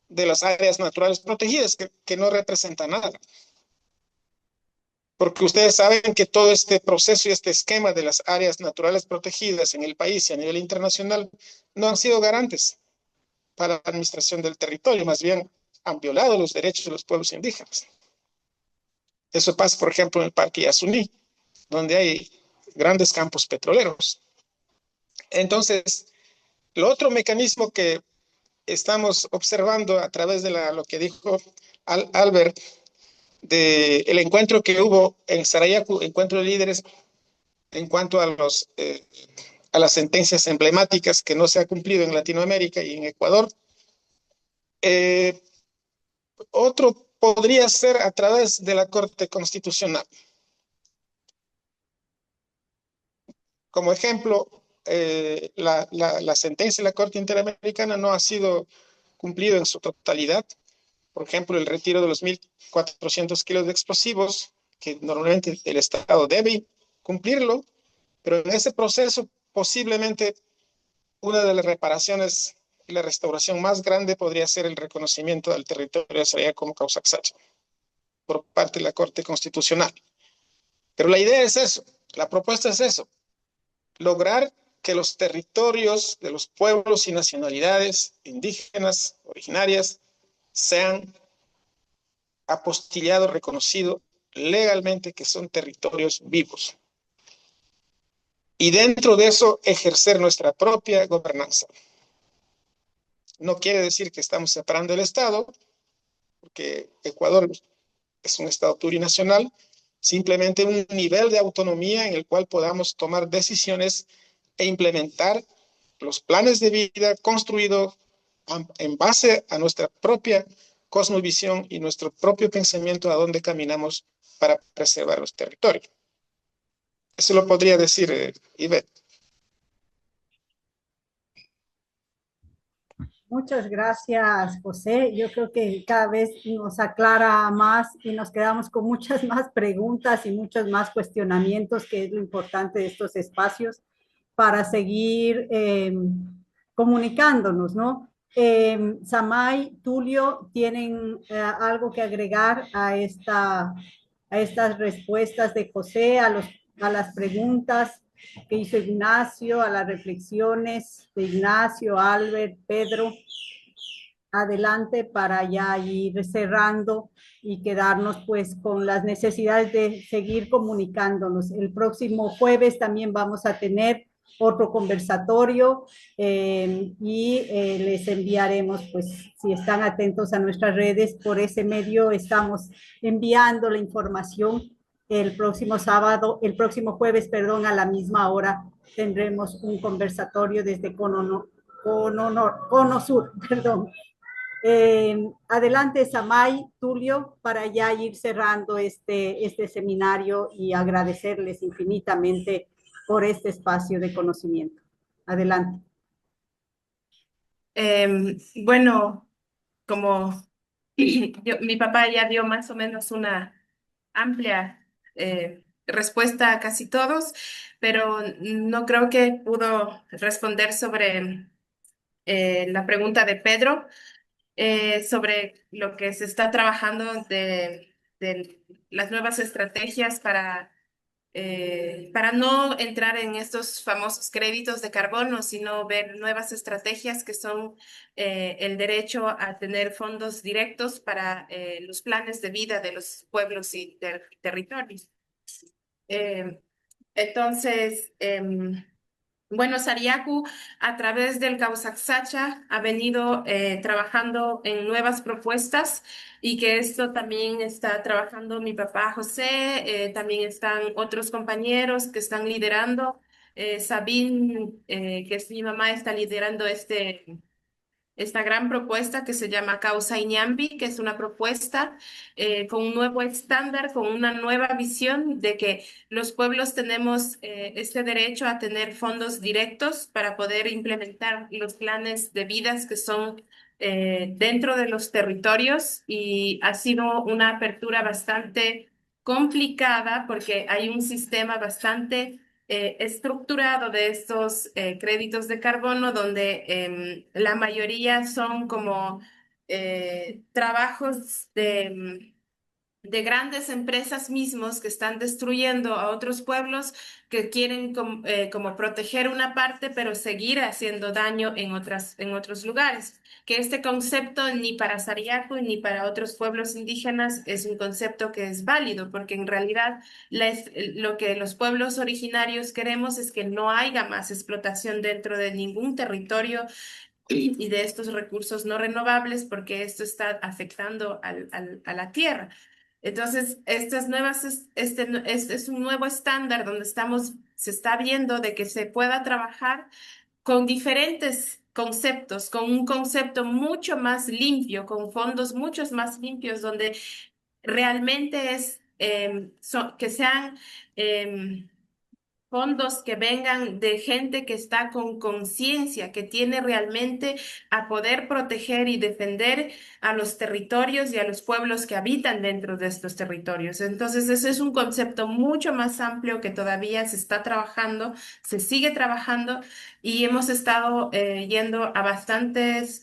de las áreas naturales protegidas, que no representa nada. Porque ustedes saben que todo este proceso y este esquema de las áreas naturales protegidas en el país y a nivel internacional no han sido garantes para la administración del territorio, más bien han violado los derechos de los pueblos indígenas. Eso pasa, por ejemplo, en el Parque Yasuní, donde hay grandes campos petroleros. Entonces, el otro mecanismo que estamos observando a través de lo que dijo Albert, del encuentro que hubo en Sarayaku, encuentro de líderes, en cuanto a las sentencias emblemáticas que no se ha cumplido en Latinoamérica y en Ecuador. Otro podría ser a través de la Corte Constitucional. Como ejemplo, la sentencia de la Corte Interamericana no ha sido cumplida en su totalidad. Por ejemplo, el retiro de los 1.400 kilos de explosivos, que normalmente el Estado debe cumplirlo, pero en ese proceso posiblemente una de las reparaciones y la restauración más grande podría ser el reconocimiento del territorio de Saraya como Causa Sacha por parte de la Corte Constitucional. Pero la idea es eso, la propuesta es eso, lograr que los territorios de los pueblos y nacionalidades indígenas, originarias, sean apostillados, reconocidos legalmente que son territorios vivos. Y dentro de eso ejercer nuestra propia gobernanza. No quiere decir que estamos separando el Estado, porque Ecuador es un Estado plurinacional, simplemente un nivel de autonomía en el cual podamos tomar decisiones e implementar los planes de vida construidos en base a nuestra propia cosmovisión y nuestro propio pensamiento a dónde caminamos para preservar los territorios. Eso lo podría decir Ivette. Muchas gracias, José. Yo creo que cada vez nos aclara más y nos quedamos con muchas más preguntas y muchos más cuestionamientos, que es lo importante de estos espacios para seguir comunicándonos, ¿no? Samay, Tulio, ¿tienen algo que agregar a estas respuestas de José, a las preguntas que hizo Ignacio, a las reflexiones de Ignacio, Albert, Pedro? Adelante para ya ir cerrando y quedarnos pues con las necesidades de seguir comunicándonos. El próximo jueves también vamos a tener otro conversatorio les enviaremos, pues si están atentos a nuestras redes, por ese medio estamos enviando la información. El próximo sábado, el próximo jueves, perdón, a la misma hora tendremos un conversatorio desde Cono Sur, perdón. Adelante, Samay, Tulio, para ya ir cerrando este seminario y agradecerles infinitamente por este espacio de conocimiento. Adelante. Bueno, como mi papá ya dio más o menos una amplia respuesta a casi todos, pero no creo que pudo responder sobre la pregunta de Pedro sobre lo que se está trabajando de las nuevas estrategias para no entrar en estos famosos créditos de carbono, sino ver nuevas estrategias que son el derecho a tener fondos directos para los planes de vida de los pueblos y territorios. Eh, entonces, bueno, Sariaku, a través del Causaxacha, ha venido trabajando en nuevas propuestas y que esto también está trabajando mi papá José, también están otros compañeros que están liderando. Sabine, que es mi mamá, está liderando esta gran propuesta que se llama Causa Iñambi, que es una propuesta con un nuevo estándar, con una nueva visión de que los pueblos tenemos este derecho a tener fondos directos para poder implementar los planes de vidas que son dentro de los territorios, y ha sido una apertura bastante complicada porque hay un sistema bastante estructurado de estos créditos de carbono donde la mayoría son como trabajos de grandes empresas mismos que están destruyendo a otros pueblos que quieren como proteger una parte, pero seguir haciendo daño en otros lugares. Que este concepto ni para Sariaco ni para otros pueblos indígenas es un concepto que es válido, porque en realidad lo que los pueblos originarios queremos es que no haya más explotación dentro de ningún territorio y de estos recursos no renovables, porque esto está afectando a la tierra. Entonces, estas nuevas, este es un nuevo estándar donde se está viendo de que se pueda trabajar con diferentes conceptos, con un concepto mucho más limpio, con fondos muchos más limpios, donde realmente que sean fondos que vengan de gente que está con conciencia, que tiene realmente a poder proteger y defender a los territorios y a los pueblos que habitan dentro de estos territorios. Entonces, ese es un concepto mucho más amplio que todavía se está trabajando, se sigue trabajando, y hemos estado yendo a bastantes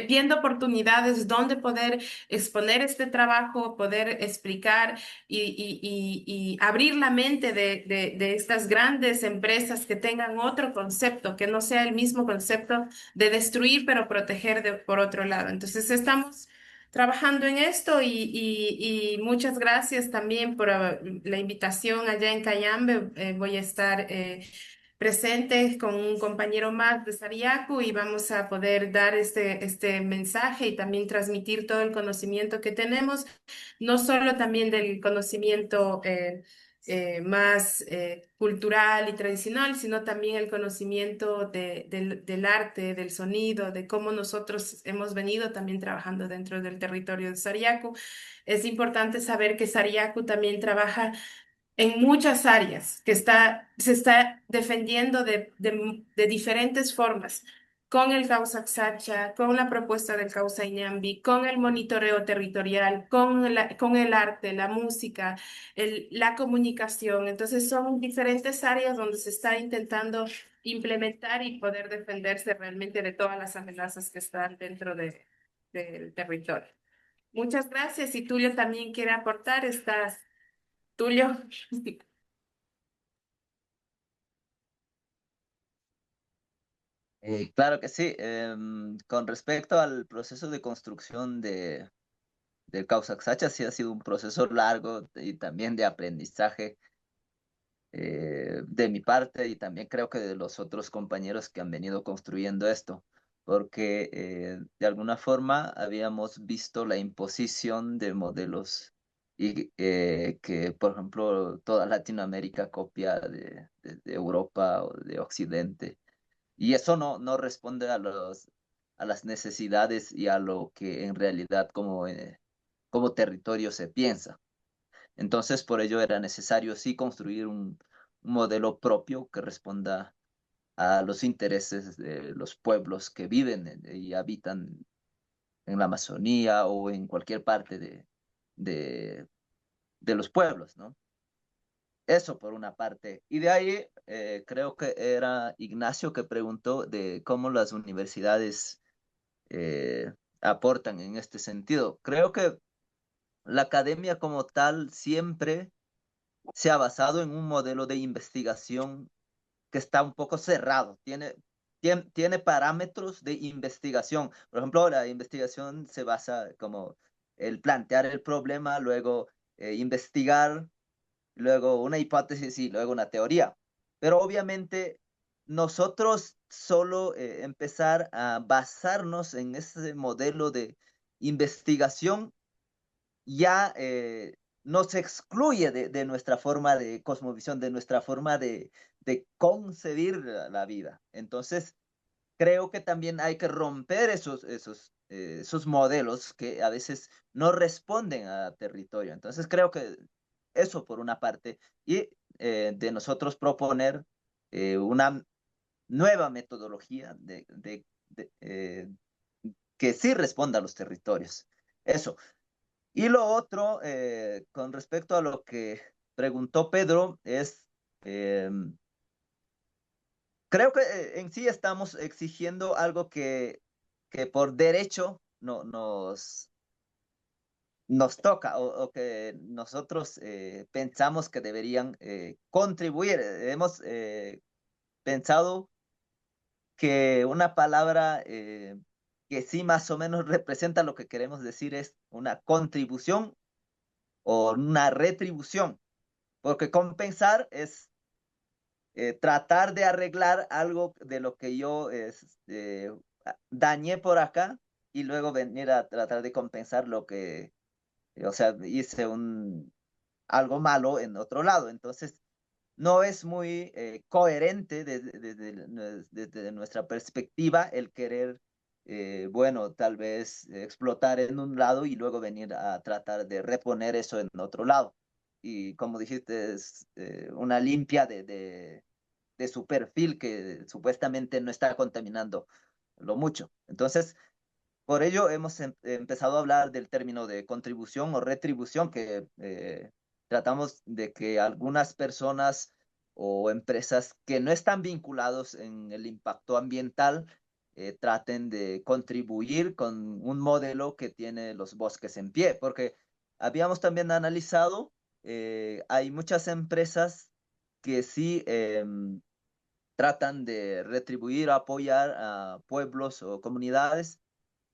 viendo oportunidades donde poder exponer este trabajo, poder explicar y abrir la mente de estas grandes empresas que tengan otro concepto, que no sea el mismo concepto de destruir, pero proteger por otro lado. Entonces, estamos trabajando en esto y muchas gracias también por la invitación allá en Cayambe. Voy a estar presente con un compañero más de Sariacu y vamos a poder dar este mensaje y también transmitir todo el conocimiento que tenemos, no solo también del conocimiento más cultural y tradicional, sino también el conocimiento del arte, del sonido, de cómo nosotros hemos venido también trabajando dentro del territorio de Sariacu. Es importante saber que Sariacu también trabaja en muchas áreas, que se está defendiendo de diferentes formas. con el Causa Xacha, con la propuesta del Causa Iñambi, con el monitoreo territorial, con el arte, la música, la comunicación. Entonces son diferentes áreas donde se está intentando implementar y poder defenderse realmente de todas las amenazas que están dentro del territorio. Muchas gracias. Y Tulio también quiere aportar. ¿Estás, Tulio? Claro que sí. Con respecto al proceso de construcción del Causa Xacha, sí ha sido un proceso largo y también de aprendizaje de mi parte y también creo que de los otros compañeros que han venido construyendo esto, porque de alguna forma habíamos visto la imposición de modelos y que, por ejemplo, toda Latinoamérica copia de Europa o de Occidente. Y eso no responde a las necesidades y a lo que en realidad como territorio se piensa. Entonces, por ello era necesario sí construir un modelo propio que responda a los intereses de los pueblos que viven y habitan en la Amazonía o en cualquier parte de, de los pueblos, ¿no? Eso por una parte. Y de ahí creo que era Ignacio que preguntó de cómo las universidades aportan en este sentido. Creo que la academia como tal siempre se ha basado en un modelo de investigación que está un poco cerrado, tiene parámetros de investigación. Por ejemplo, la investigación se basa como el plantear el problema, luego investigar, luego una hipótesis y luego una teoría. Pero obviamente nosotros solo empezar a basarnos en ese modelo de investigación ya nos excluye de nuestra forma de cosmovisión, de nuestra forma de concebir la vida. Entonces, creo que también hay que romper esos modelos que a veces no responden a territorio. Entonces, creo que eso por una parte, y de nosotros proponer una nueva metodología que sí responda a los territorios. Eso. Y lo otro, con respecto a lo que preguntó Pedro, es, creo que en sí estamos exigiendo algo que por derecho nos toca o que nosotros pensamos que deberían contribuir. Hemos pensado que una palabra que sí más o menos representa lo que queremos decir es una contribución o una retribución, porque compensar es tratar de arreglar algo de lo que yo dañé por acá y luego venir a tratar de compensar lo que, o sea, hice algo malo en otro lado. Entonces, no es muy coherente desde nuestra perspectiva el querer, bueno, tal vez explotar en un lado y luego venir a tratar de reponer eso en otro lado. Y como dijiste, es una limpia de su perfil que supuestamente no está contaminando lo mucho. Entonces, por ello hemos empezado a hablar del término de contribución o retribución, que tratamos de que algunas personas o empresas que no están vinculados en el impacto ambiental traten de contribuir con un modelo que tiene los bosques en pie, porque habíamos también analizado, hay muchas empresas que sí tratan de retribuir o apoyar a pueblos o comunidades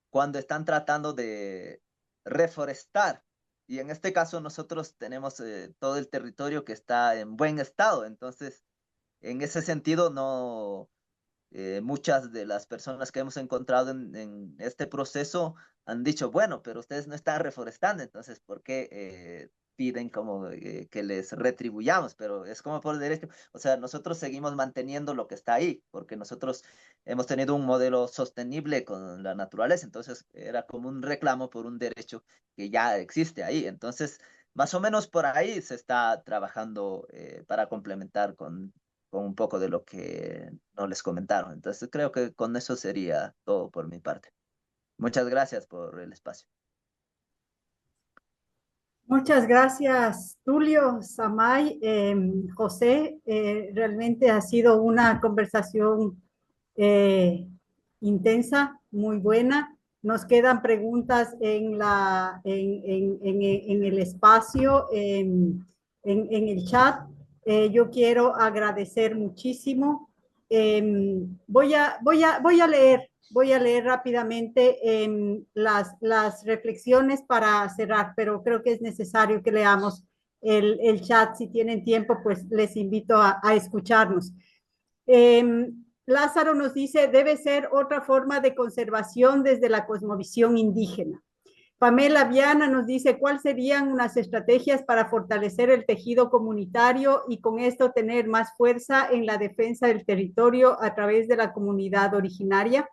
cuando están tratando de reforestar. Y en este caso nosotros tenemos todo el territorio que está en buen estado. Entonces, en ese sentido, no, muchas de las personas que hemos encontrado en este proceso han dicho, bueno, pero ustedes no están reforestando, entonces, ¿por qué piden como que les retribuyamos? Pero es como por derecho, o sea, nosotros seguimos manteniendo lo que está ahí, porque nosotros hemos tenido un modelo sostenible con la naturaleza, entonces era como un reclamo por un derecho que ya existe ahí. Entonces, más o menos por ahí se está trabajando para complementar con con un poco de lo que no les comentaron. Entonces creo que con eso sería todo por mi parte. Muchas gracias por el espacio. Muchas gracias, Tulio, Samay, José. Realmente ha sido una conversación intensa, muy buena. Nos quedan preguntas en el espacio, en el chat. Yo quiero agradecer muchísimo. Voy a leer rápidamente las reflexiones para cerrar, pero creo que es necesario que leamos el chat. Si tienen tiempo, pues les invito a escucharnos. Lázaro nos dice, debe ser otra forma de conservación desde la cosmovisión indígena. Pamela Viana nos dice, ¿cuáles serían unas estrategias para fortalecer el tejido comunitario y con esto tener más fuerza en la defensa del territorio a través de la comunidad originaria?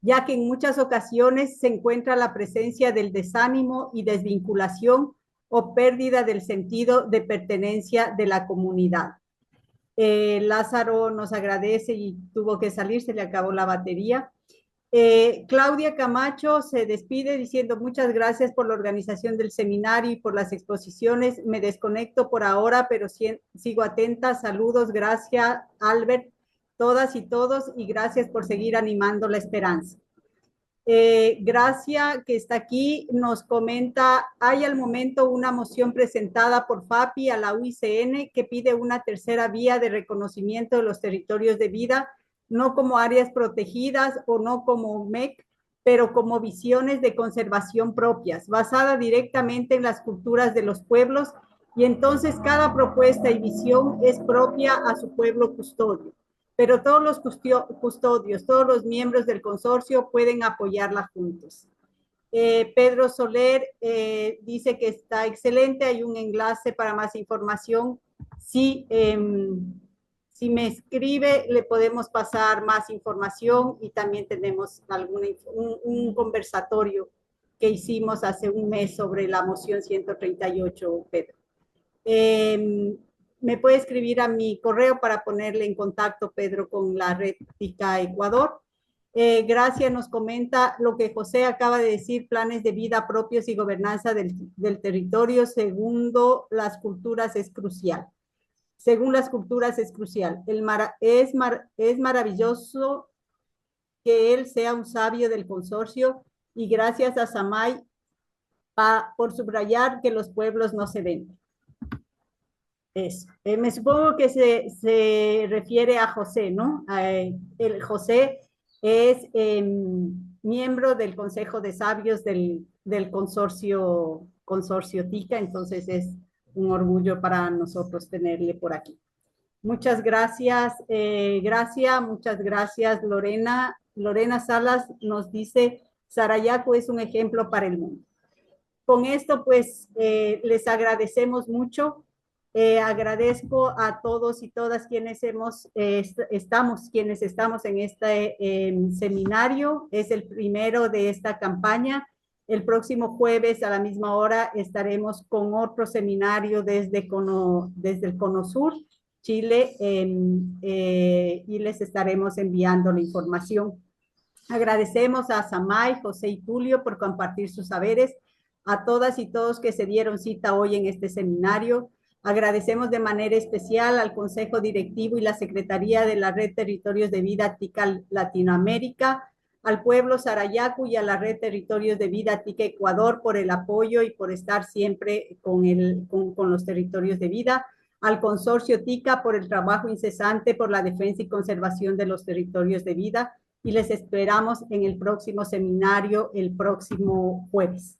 Ya que en muchas ocasiones se encuentra la presencia del desánimo y desvinculación o pérdida del sentido de pertenencia de la comunidad. Lázaro nos agradece y tuvo que salir, se le acabó la batería. Claudia Camacho se despide diciendo muchas gracias por la organización del seminario y por las exposiciones. Me desconecto por ahora, pero sigo atenta. Saludos, gracias Albert, todas y todos, y gracias por seguir animando la esperanza. Gracia, que está aquí, nos comenta, hay al momento una moción presentada por FAPI a la UICN que pide una tercera vía de reconocimiento de los territorios de vida, no como áreas protegidas o no como MEC, pero como visiones de conservación propias, basada directamente en las culturas de los pueblos, y entonces cada propuesta y visión es propia a su pueblo custodio. Pero todos los custodios, todos los miembros del consorcio pueden apoyarla juntos. Pedro Soler dice que está excelente, hay un enlace para más información. Si me escribe, le podemos pasar más información y también tenemos un conversatorio que hicimos hace un mes sobre la moción 138, Pedro. Me puede escribir a mi correo para ponerle en contacto, Pedro, con la red TICA Ecuador. Gracia nos comenta lo que José acaba de decir, planes de vida propios y gobernanza del territorio segundo las culturas es crucial. Según las culturas es crucial. Es maravilloso que él sea un sabio del consorcio y gracias a Samay por subrayar que los pueblos no se venden. Eso. Me supongo que se refiere a José, ¿no? El José es miembro del Consejo de Sabios del consorcio TICA, entonces es un orgullo para nosotros tenerle por aquí. Muchas gracias, Gracia, muchas gracias, Lorena. Lorena Salas nos dice, Sarayaku es un ejemplo para el mundo. Con esto, pues, les agradecemos mucho. Agradezco a todos y todas quienes estamos en este seminario. Es el primero de esta campaña. El próximo jueves a la misma hora estaremos con otro seminario desde el Cono Sur, Chile, y les estaremos enviando la información. Agradecemos a Samay, José y Tulio por compartir sus saberes, a todas y todos que se dieron cita hoy en este seminario. Agradecemos de manera especial al Consejo Directivo y la Secretaría de la Red Territorios de Vida TICA Latinoamérica, al pueblo Sarayaku y a la Red Territorios de Vida TICA Ecuador por el apoyo y por estar siempre con los territorios de vida, al Consorcio TICA por el trabajo incesante por la defensa y conservación de los territorios de vida, y les esperamos en el próximo seminario el próximo jueves.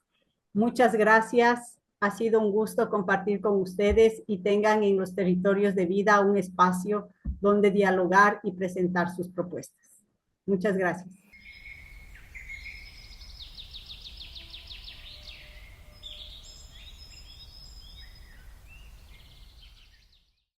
Muchas gracias. Ha sido un gusto compartir con ustedes y tengan en los territorios de vida un espacio donde dialogar y presentar sus propuestas. Muchas gracias.